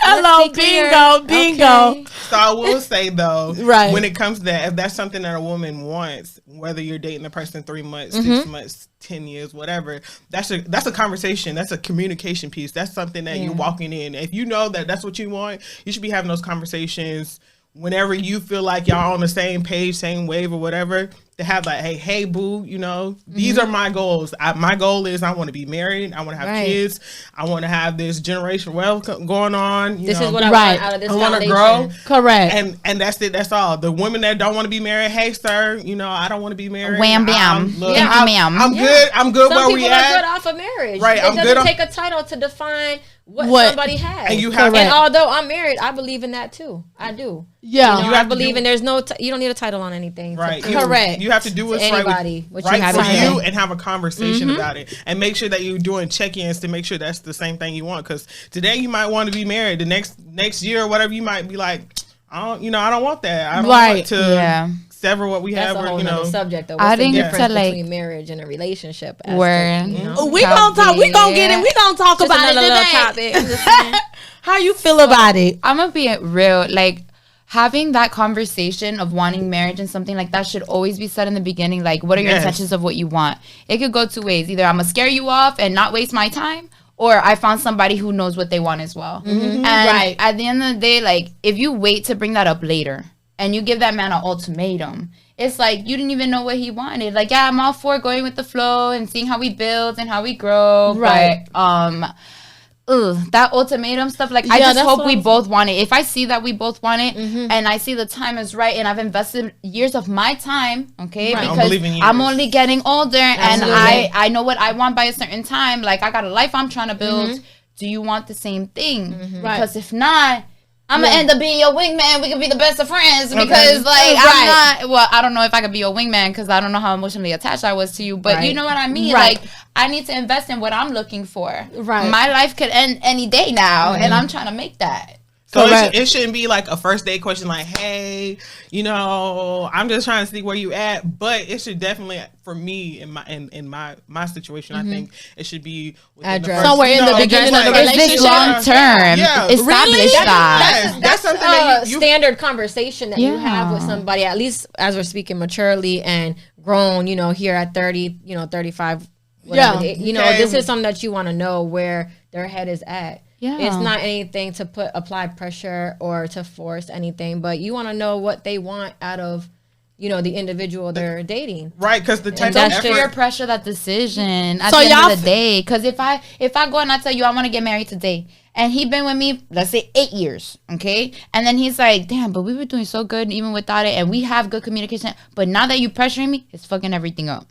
Hello, Let's be clear. bingo. Okay. So I will say though, Right. when it comes to that, if that's something that a woman wants, whether you're dating a person 3 months, Mm-hmm. 6 months, 10 years, whatever, that's a conversation. That's a communication piece. That's something that you're walking in. If you know that that's what you want, you should be having those conversations whenever you feel like y'all on the same page, same wave or whatever, to have like, hey boo, you know, these are my goals. My goal is I want to be married. I want to have Right. kids. I want to have this generational wealth going on. This know. is what I Right. want out of this I want to foundation. grow. Correct. And that's it. That's all. The women that don't want to be married, hey sir, you know, I don't want to be married. Wham, bam. Look, Thank you, ma'am. I'm good. I'm good Some where people we are good at. off of marriage. Right, It I'm doesn't good on- take a title to define what What- somebody has. And you have Correct. And although I'm married, I believe in that too. I do. Yeah. You know, You I have to believe do- in there's no. You don't need a title on anything. to Right. prove Correct. You have to do what's To right, anybody what you right have for to say. you, and have a conversation about it, and make sure that you're doing check-ins to make sure that's the same thing you want. Because today you might want to be married. The next year or whatever, you might be like, I don't want that. I don't Right. want to Yeah. sever what we That's have. a Or, whole you know, nother subject. Though. I What's the think difference to, like, between marriage and a relationship? as Where- to, you know? We gonna talk. We gonna get in. We gonna talk Just about it another little today. topic. I'm just saying. How you feel about it? I'm gonna be real. Like, having that conversation of wanting marriage and something like that should always be said in the beginning. Like, what are your Yes. intentions of what you want? It could go two ways. Either I'm gonna scare you off and not waste my time, or I found somebody who knows what they want as well. And Right. at the end of the day, like, if you wait to bring that up later and you give that man an ultimatum, it's like you didn't even know what he wanted. Like, yeah, I'm all for going with the flow and seeing how we build and how we grow. Right. But that ultimatum stuff, like, I Yeah, just that's hope what we I'm- both want it. If I see that we both want it and I see the time is right and I've invested years of my time, okay, Right. I don't because believe in years. I'm only getting older and Absolutely. I know what I want by a certain time. Like, I got a life I'm trying to build. Do you want the same thing? Right. Because if not, I'm gonna end up being your wingman. We could be the best of friends because, like, Right. I'm not. Well, I don't know if I could be your wingman because I don't know how emotionally attached I was to you. But you Right. know what I mean. Right. Like, I need to invest in what I'm looking for. Right. My life could end any day now, and I'm trying to make that. So Correct. it shouldn't be like a first date question like, hey, you know, I'm just trying to see where you at. But it should definitely, for me, in my situation, I think it should be within the Address. first, Somewhere in the beginning of the like- Is this relationship. long term? Yeah. Establish Really? that. That's something that you standard conversation that you Yeah. have with somebody, at least as we're speaking maturely and grown, you know, here at 30, 35, whatever. Yeah. You know, Okay. this is something that you want to know where their head is at. Yeah. It's not anything to apply pressure or to force anything, but you want to know what they want out of, you know, the individual they're dating. right, because the type of That's effort. peer pressure, that decision at So the end y'all of the day. Because if I go and I tell you I want to get married today, and he been with me, let's say 8 years, okay, and then he's like, damn, but we were doing so good even without it, and we have good communication, but now that you pressuring me, it's fucking everything up,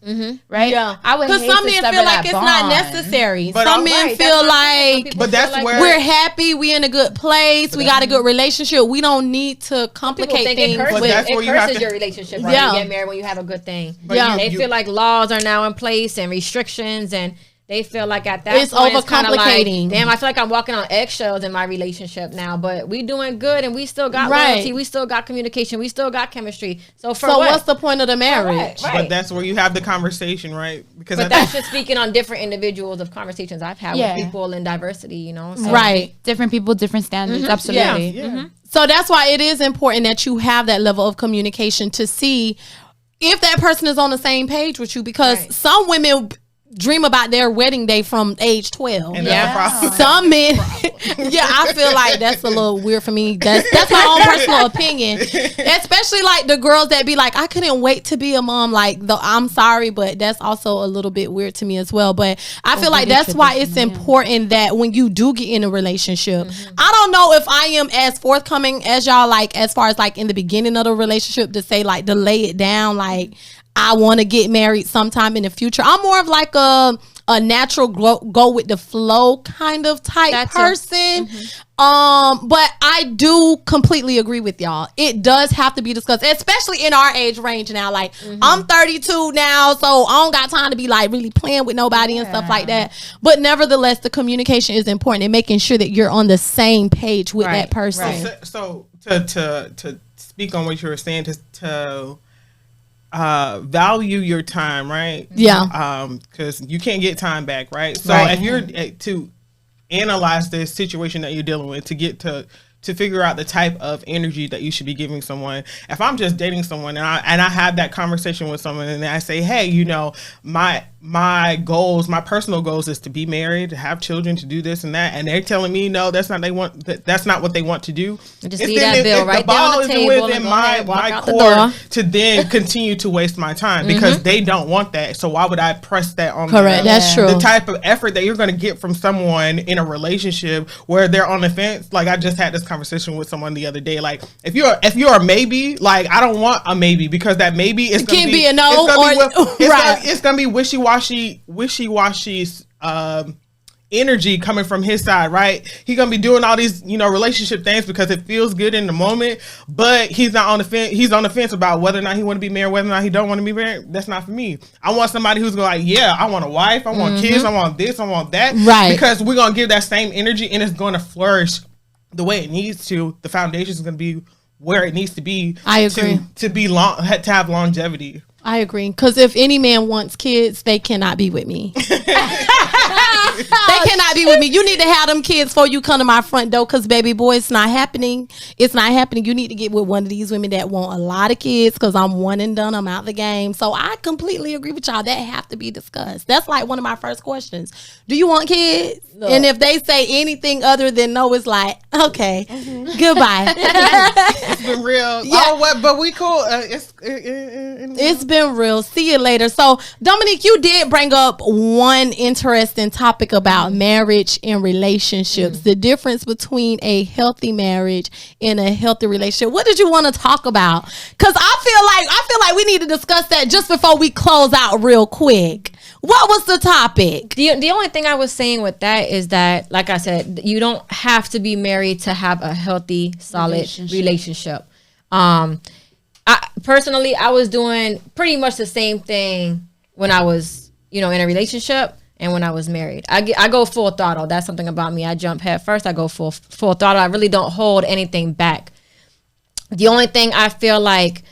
right? Yeah, I would because hate some to men sever feel like that it's bond. not necessary. But Some I'm- men Right, feel that's what I'm saying. Some like people But feel that's like where- we're happy, we in a good place, we got a good relationship. We don't need to People complicate think it things. curses, But that's where it you have curses to- your relationship when Yeah. you get married, when you have a good thing. But Yeah. They you- feel like laws are now in place and restrictions, and they feel like at that It's point it's kinda overcomplicating. Like, damn, I feel like I'm walking on eggshells in my relationship now. But we doing good, and we still got Right. loyalty, we still got communication, we still got chemistry. So for So what? what's the point of the marriage? Right. But that's where you have the conversation, right? Because But I that's think- just speaking on different individuals of conversations I've had Yeah. with people in diversity, you know. So Right. Different people, different standards. Absolutely. yeah. So that's why it is important that you have that level of communication to see if that person is on the same page with you, because Right. some women dream about their wedding day from age 12. And that's the problem. Some men, yeah, I feel like that's a little weird for me. That's my own personal opinion. Especially like the girls that be like, I couldn't wait to be a mom. Like, I'm sorry, but that's also a little bit weird to me as well. But I feel like that's why it's important that when you do get in a relationship, I don't know if I am as forthcoming as y'all, like as far as like in the beginning of the relationship, to say like to lay it down, like I want to get married sometime in the future. I'm more of like a a natural go with the flow kind of type person. But I do completely agree with y'all. It does have to be discussed, especially in our age range now. Like I'm 32 now, so I don't got time to be like really playing with nobody and stuff like that. But nevertheless, the communication is important and making sure that you're on the same page with that person. Right. So to speak on what you were saying, to value your time, right? Yeah. Because you can't get time back, right? So if you're to analyze the situation that you're dealing with, to get to figure out the type of energy that you should be giving someone. If I'm just dating someone and I have that conversation with someone and I say, hey, you know, my goals, my personal goals is to be married, to have children, to do this and that, and they're telling me no, that's not what they want to do. Just leave that bill right there on the table and my core to then continue to waste my time because they don't want that. So why would I press that on them? Correct, that's true. The type of effort that you're going to get from someone in a relationship where they're on the fence. Like I just had this conversation with someone the other day. Like if you're a maybe, like I don't want a maybe because that maybe is going to be a no it's going to be wishy-washy energy coming from his side, right? He's gonna be doing all these, you know, relationship things because it feels good in the moment, but he's not on the fence. He's on the fence about whether or not he want to be married, whether or not he don't want to be married. That's not for me. I want somebody who's gonna like, yeah, I want a wife, I want kids, I want this, I want that, right? Because we're gonna give that same energy and it's gonna flourish the way it needs to. The foundation is gonna be where it needs to be. I agree. To have longevity. I agree. Because if any man wants kids, they cannot be with me. They cannot be with me. You need to have them kids before you come to my front door. Because, baby boy, it's not happening. It's not happening. You need to get with one of these women that want a lot of kids. Because I'm one and done. I'm out the game. So I completely agree with y'all. That have to be discussed. That's like one of my first questions. Do you want kids? Look. And if they say anything other than no, it's like, okay, goodbye. It's been real. Yeah. Oh, what? But we cool. It's been real. See you later. So, Dominique, you did bring up one interesting topic about marriage and relationships. The difference between a healthy marriage and a healthy relationship. What did you want to talk about? Because I feel like we need to discuss that just before we close out real quick. What was the topic? The only thing I was saying with that is that, like I said, you don't have to be married to have a healthy, solid relationship. I was doing pretty much the same thing when I was, in a relationship and when I was married. I go full throttle. That's something about me. I jump head first. I go full throttle. I really don't hold anything back. The only thing I feel like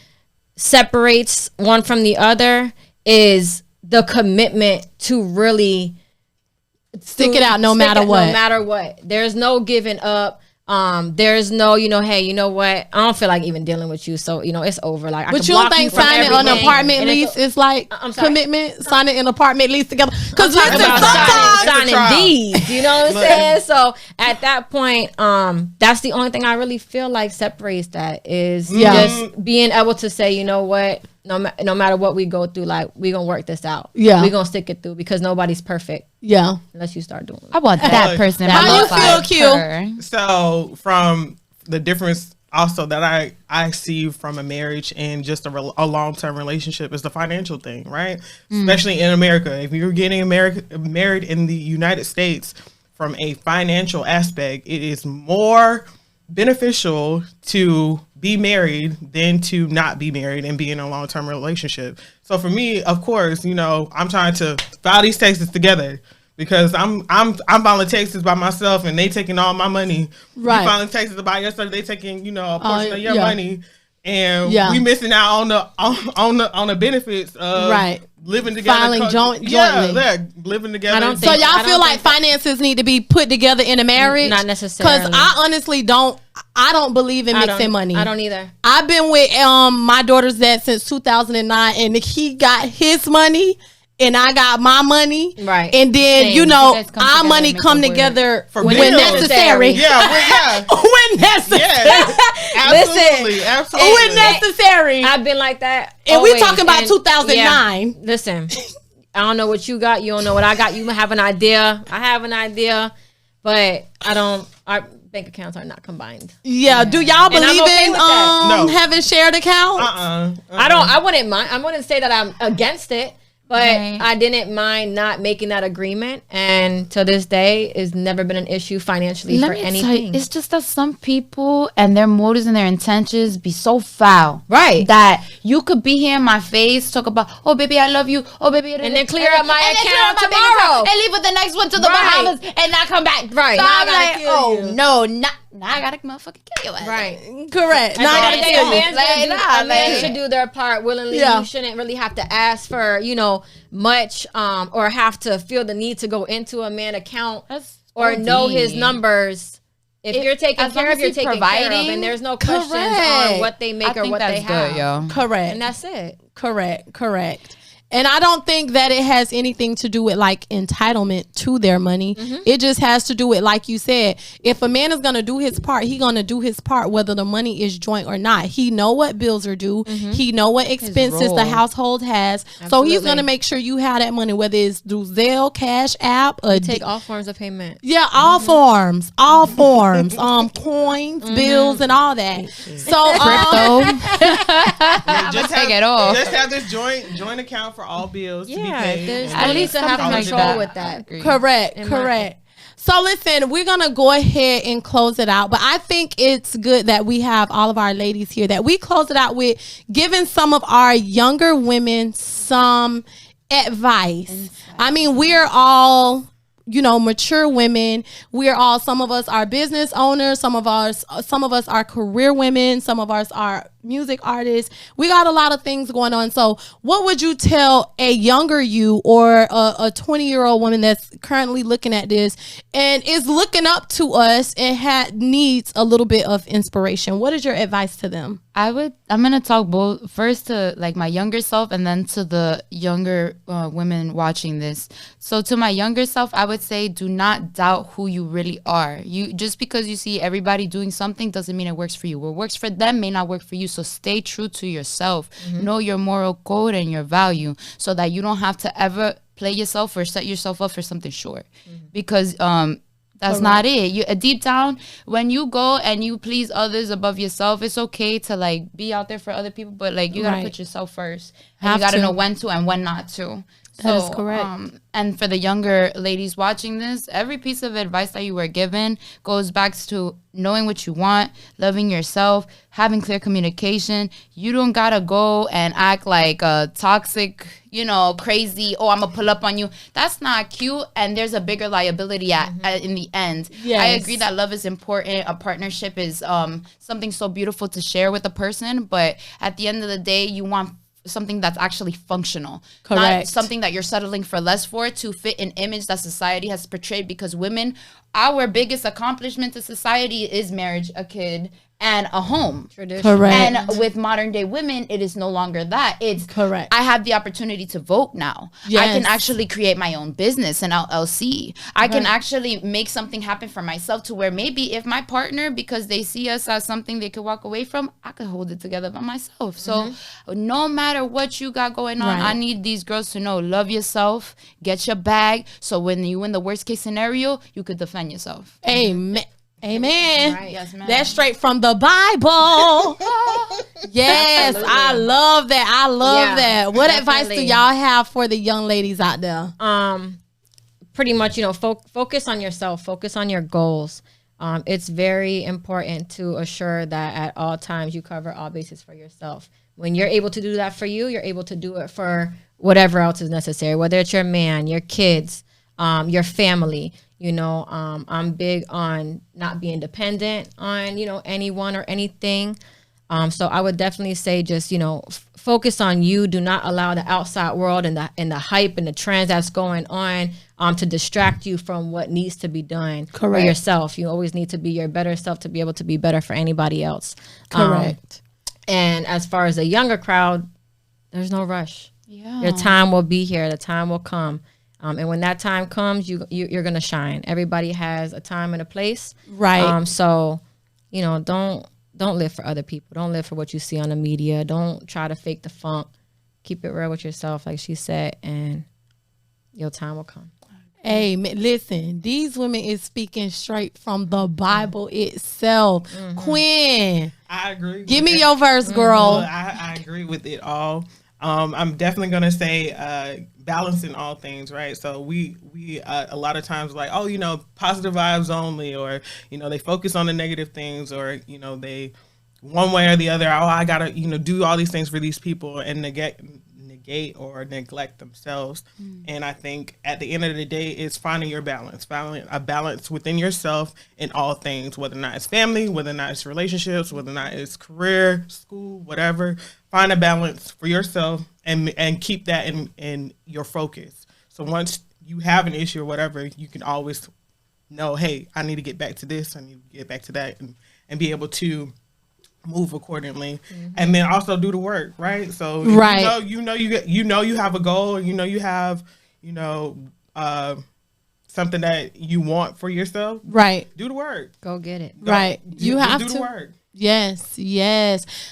separates one from the other is the commitment to really stick it out no matter what. No matter what. There's no giving up. There's no, hey, you know what? I don't feel like even dealing with you. So, it's over. Like, but you don't think signing an apartment lease is like commitment? Signing an apartment lease together? Because listen, sometimes signing deeds. You know what I'm saying? So at that point, that's the only thing I really feel like separates that is just being able to say, you know what? No matter what we go through, like, we're going to work this out. Yeah. We're going to stick it through because nobody's perfect. Yeah. Unless you start doing it. I want that person. How you feel, Q? So from the difference also that I see from a marriage and just a long-term relationship is the financial thing, right? Especially in America. If you're getting married in the United States, from a financial aspect, it is more beneficial to be married than to not be married and be in a long-term relationship. So for me, of course, I'm trying to file these taxes together because I'm filing taxes by myself and they taking all my money. Right. You filing taxes by yourself, they taking a portion of your money, and we missing out on the benefits of living together, filing jointly. Living together. So y'all feel like finances need to be put together in a marriage? Not necessarily. Because I honestly don't. I don't believe in mixing money. I don't either. I've been with my daughter's dad since 2009, and he got his money. And I got my money, right? And then our money come together when necessary. Yeah, when necessary. Yeah, absolutely. When necessary. I've been like that, and we're talking about 2009. Yeah. Listen, I don't know what you got. You don't know what I got. You have an idea. I have an idea, but I don't. Our bank accounts are not combined. Yeah. Do y'all believe in having shared accounts? I don't. I wouldn't mind. I wouldn't say that I'm against it. But Right. I didn't mind not making that agreement, and to this day, it's never been an issue financially for anything. It's just that some people and their motives and their intentions be so foul, Right. That you could be here in my face, talk about, oh baby, I love you, oh baby, And then clear up my account tomorrow. and leave with the next one to the Right. Bahamas, and not come back. Right. So Now I I'm gotta like, kill oh you. no, now I gotta motherfucking kill you. Right. Correct. Now, Now, a man like- should do their part willingly. Yeah. You shouldn't really have to ask for, much, or have to feel the need to go into a man account or OD. know his numbers. If you're taking as long care of, as you're he's taking care of, providing, and there's no questions correct. on what they make I or think what they that's have. good, yo. correct. And that's it. Correct. And I don't think that it has anything to do with like entitlement to their money. It just has to do with, like you said, if a man is going to do his part, he going to do his part, whether the money is joint or not. He know what bills are due. He know what expenses the role. household has. So he's Absolutely. going to make sure you have that money, whether it's through Zelle, Cash App, or Take all forms of payment. yeah, all forms, coins, bills, and all that. So Just take it all. Just have this joint account for all bills to be Yeah, paid. there's And no need to have something like control that. with that. correct. So listen, we're gonna go ahead and close it out, but I think it's good that we have all of our ladies here, that we close it out with giving some of our younger women some advice. I mean, we're all mature women. We're all, some of us are business owners, some of us are career women, some of us are music artists. We got a lot of things going on. So what would you tell a younger you, or a 20-year-old woman that's currently looking at this and is looking up to us and needs a little bit of inspiration? What is your advice to them? I'm gonna talk both first to like my younger self and then to the younger women watching this. So to my younger self, I would say, do not doubt who you really are. You just because you see everybody doing something doesn't mean it works for you. What works for them may not work for you. So stay true to yourself. Know your moral code and your value, so that you don't have to ever play yourself or set yourself up for something short. Because that's not it. You deep down, when you go and you please others above yourself, it's okay to like be out there for other people, but like you gotta put yourself first. And you gotta know when to and when not to. That is correct. And for the younger ladies watching this, every piece of advice that you were given goes back to knowing what you want, loving yourself, having clear communication. You don't gotta go and act like a toxic, crazy, oh, I'm gonna pull up on you. That's not cute, and there's a bigger liability in the end. Yes. I agree that love is important. A partnership is something so beautiful to share with a person, but at the end of the day, you want something that's actually functional. Correct. Not something that you're settling for less for to fit an image that society has portrayed, because women, our biggest accomplishment to society is marriage, a kid, and a home. Tradition. Correct. And with modern day women, it is no longer that. It's Correct. I have the opportunity to vote now. Yes. I can actually create my own business, an LLC. I can actually make something happen for myself, to where maybe if my partner, because they see us as something they could walk away from, I could hold it together by myself. So no matter what you got going on, Right. I need these girls to know, love yourself, get your bag, so when you in the worst case scenario, you could defend yourself. Amen. Amen. Right. Yes, ma'am. That's straight from the Bible. Yes, I love that. I love that. What advice do definitely. y'all have for the young ladies out there? Pretty much, focus on yourself, focus on your goals. It's very important to assure that at all times you cover all bases for yourself. When you're able to do that for you, you're able to do it for whatever else is necessary, whether it's your man, your kids, your family. I'm big on not being dependent on, anyone or anything. So I would definitely say just, focus on you. Do not allow the outside world and the hype and the trends that's going on to distract you from what needs to be done for yourself. You always need to be your better self to be able to be better for anybody else. Correct. And as far as the younger crowd, there's no rush. Yeah. Your time will be here. The time will come. And when that time comes, you're going to shine. Everybody has a time and a place. Right. So, don't live for other people. Don't live for what you see on the media. Don't try to fake the funk. Keep it real with yourself, like she said, and your time will come. Amen. Listen, these women is speaking straight from the Bible itself. Quinn, I agree. give with me that. your verse, girl. Well, I agree with it all. I'm definitely gonna say balance in all things, right? So we a lot of times like, oh, positive vibes only, or they focus on the negative things, or they one way or the other. Oh, I gotta do all these things for these people and negate or neglect themselves. And I think at the end of the day, it's finding your balance, finding a balance within yourself in all things, whether or not it's family, whether or not it's relationships, whether or not it's career, school, whatever. Find a balance for yourself and keep that in your focus. So once you have an issue or whatever, you can always know, hey, I need to get back to this, I need to get back to that, and be able to move accordingly. And then also do the work, right? So right. you have a goal, you have something that you want for yourself, right? Do the work, go get it, right? You have do to the work. Yes.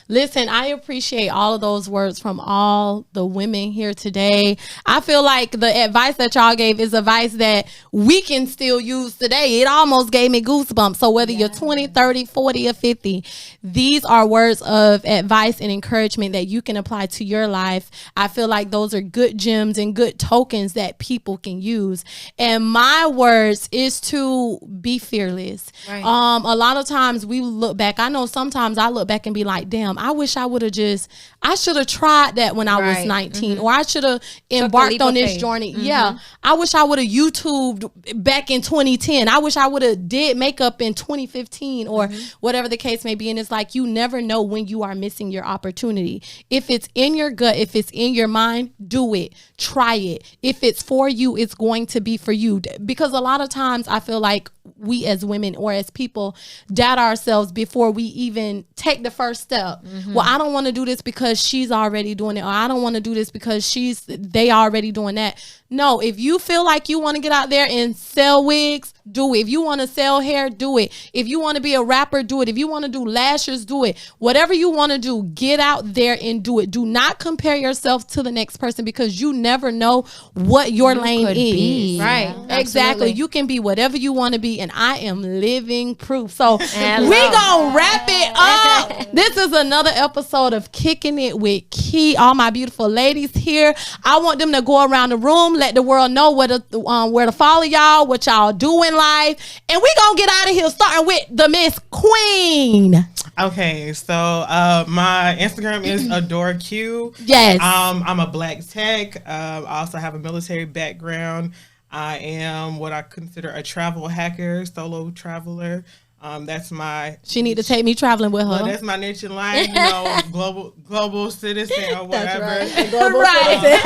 Listen, I appreciate all of those words from all the women here today. I feel like the advice that y'all gave is advice that we can still use today. It almost gave me goosebumps. So whether you're 20, 30, 40, or 50, these are words of advice and encouragement that you can apply to your life. I feel like those are good gems and good tokens that people can use. And my words is to be fearless. Right. A lot of times we look back. I know sometimes I look back and be like, damn, I wish I should have tried that when I was 19, or I should have embarked on this journey. Yeah. I wish I would have YouTubed back in 2010. I wish I would have did makeup in 2015 or whatever the case may be. And it's like, you never know when you are missing your opportunity. If it's in your gut, if it's in your mind, do it, try it. If it's for you, it's going to be for you. Because a lot of times I feel like we as women or as people doubt ourselves before we even take the first step. Well, I don't want to do this because she's already doing it, or I don't want to do this because they already doing that. No, if you feel like you want to get out there and sell wigs, do it. If you want to sell hair, do it. If you want to be a rapper, do it. If you want to do lashes, do it. Whatever you want to do, get out there and do it. Do not compare yourself to the next person, because you never know what your lane is. Right. Yeah, exactly. You can be whatever you want to be, and I am living proof. So we gonna wrap it up. This is another episode of Kicking It with Key. All my beautiful ladies here. I want them to go around the room, let the world know where to follow y'all, what y'all do in life, and we gonna get out of here starting with the Miss Queen. Okay, so my Instagram is AdoreQ. Yes. I'm a black tech. I also have a military background. I am what I consider a travel hacker, solo traveler. That's my. She need to take me traveling with her. Well, that's my niche in life, global citizen or whatever. That's right. Global citizen.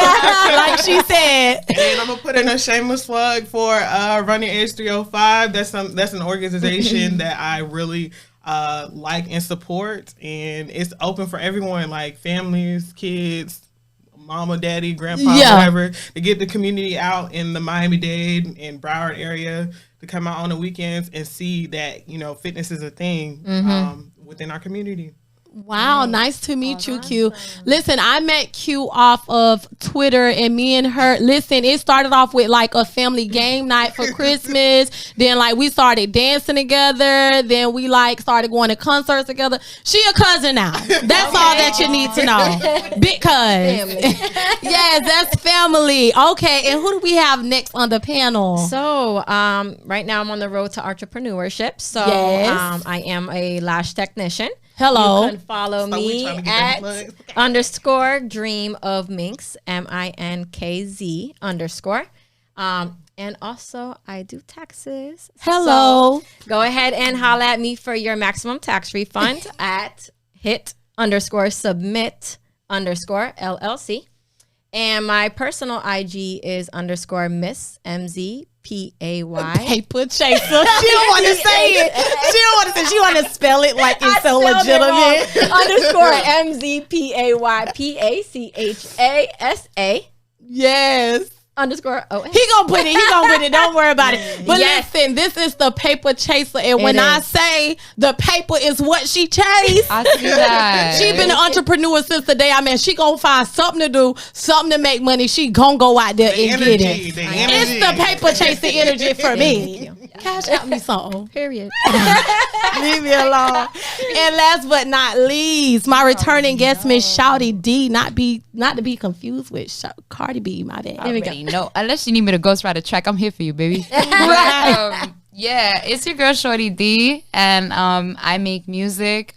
Like she said. And I'm gonna put in a shameless plug for Running Edge 305. That's an organization that I really like and support, and it's open for everyone, like families, kids, mama, daddy, grandpa, whatever, to get the community out in the Miami-Dade and Broward area to come out on the weekends and see that, fitness is a thing within our community. Wow, nice to meet you, Q. Listen, I met Q off of Twitter, and me and her, it started off with like a family game night for Christmas. Then like we started dancing together. Then we like started going to concerts together. She a cousin now. That's all that you need to know. Because yes, that's family. Okay, and who do we have next on the panel? So right now I'm on the road to entrepreneurship. So I am a lash technician. Hello. You can follow me at _dream of Minx, MINKZ _. And also I do taxes. Hello. So go ahead and holla at me for your maximum tax refund at hit _submit _LLC. And my personal IG is _Miss MZ PAY. Paper chaser. She don't want to say it. She don't want to say. She want to spell it like it's so legitimate. _MZPAYPACHASA. Yes. _OS. He gonna put it. Don't worry about it. But listen, this is the paper chaser, and when I say the paper is what she chased, I see that. She been an entrepreneur since the day I met. She gonna find something to do, something to make money. She gonna go out there and get it. It's the paper chaser energy for me. cash out me something. Period. Leave me alone. And last but not least, my returning guest, Miss Shawty D, not to be confused with Cardi B. My bad. Here we go. No, unless you need me to ghostwrite a track, I'm here for you, baby. Right. Yeah, it's your girl Shorty D, and I make music.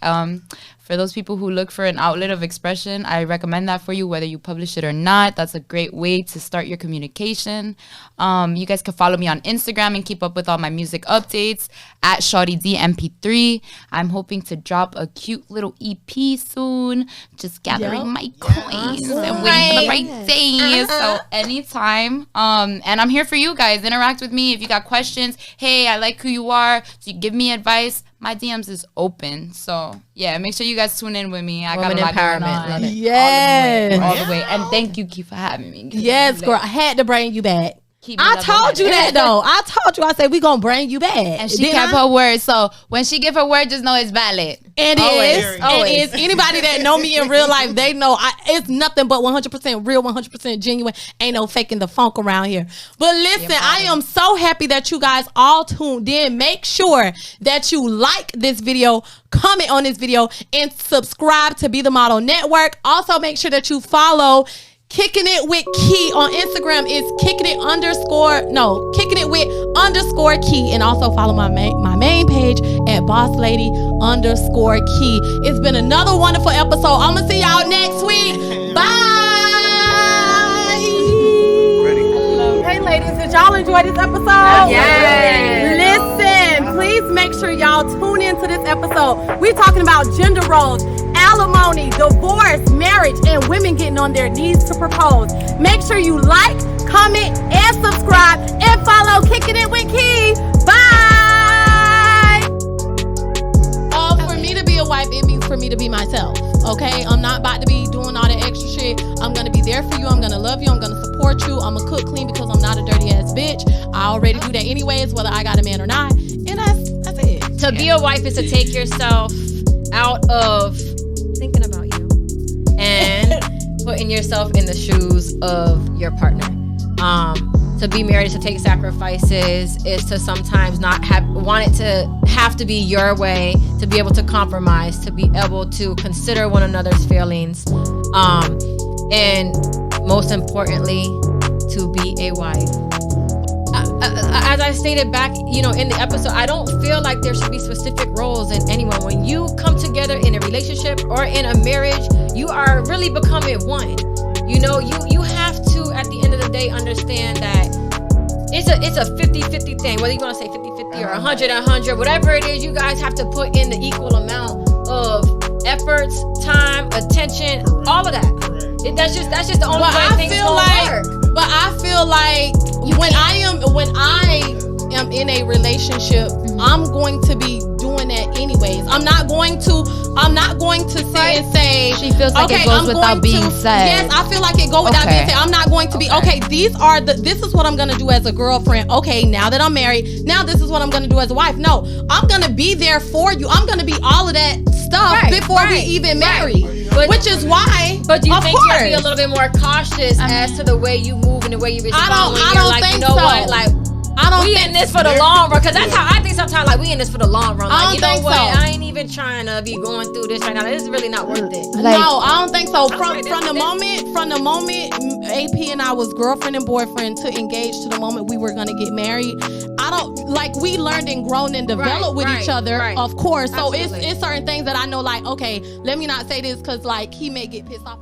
For those people who look for an outlet of expression, I recommend that for you, whether you publish it or not. That's a great way to start your communication. You guys can follow me on Instagram and keep up with all my music updates at ShawtyDMP3. I'm hoping to drop a cute little EP soon. Just gathering my coins and waiting for the right day. So anytime. And I'm here for you guys. Interact with me if you got questions. Hey, I like who you are. So you give me advice. My DMs is open. So yeah, make sure you guys tune in with me. I got a lot going on. Love it. Yes. All the way. And thank you, Key, for having me. Yes, girl. I had to bring you back. I told you that though. I told you. I said we gonna bring you back, and she kept her word. So when she give her word, just know it's valid. And it is. Anybody that know me in real life, they know it's nothing but 100% real, 100% genuine. Ain't no faking the funk around here. But listen, I am so happy that you guys all tuned in. Make sure that you like this video, comment on this video, and subscribe to Be the Model Network. Also, make sure that you follow Kicking It with Key on Instagram. Is Kicking It with _Key, and also follow my main page at Bosslady _Key. It's been another wonderful episode. I'm gonna see y'all next week. Bye. Hey ladies, did y'all enjoy this episode? Yes. Listen, please make sure y'all tune into this episode. We're talking about gender roles, alimony, divorce, marriage, and women getting on their knees to propose. Make sure you like, comment, and subscribe, and follow Kicking It with Key. Bye! For me to be a wife, it means for me to be myself, okay? I'm not about to be doing all that extra shit. I'm going to be there for you. I'm going to love you. I'm going to support you. I'm going to cook clean because I'm not a dirty ass bitch. I already do that anyways, whether I got a man or not. And that's it. To be a wife is to take yourself out of thinking about you and putting yourself in the shoes of your partner. To be married is to take sacrifices, is to sometimes not want it to have to be your way, to be able to compromise, to be able to consider one another's feelings, and most importantly, to be a wife. As I stated back, in the episode, I don't feel like there should be specific roles in anyone. When you come together in a relationship or in a marriage, you are really becoming one. You have to, at the end of the day, understand that it's a 50-50 thing. Whether you want to say 50-50 or 100-100, whatever it is, you guys have to put in the equal amount of efforts, time, attention, all of that. That's just the only way things work. But I feel like when I am in a relationship, I'm going to be doing that anyways. I'm not going to sit and say she feels like it goes without being said. Yes, I feel like it goes without being said. I'm not going to be this is what I'm gonna do as a girlfriend. Okay, now that I'm married, now this is what I'm gonna do as a wife. No, I'm gonna be there for you. I'm gonna be all of that stuff before we even marry. Which is why. But do you think you'll be a little bit more cautious as to the way you move and the way you respond? I don't think so. What? Like, we in this for the long run, because that's how I think sometimes. Like, we in this for the long run. Like, you know what? I ain't even trying to be going through this right now. This is really not worth it. No, I don't think so. From the moment AP and I was girlfriend and boyfriend to engaged to the moment we were gonna get married, we learned and grown and developed with each other, of course. So it's certain things that I know, like, okay, let me not say this because like he may get pissed off.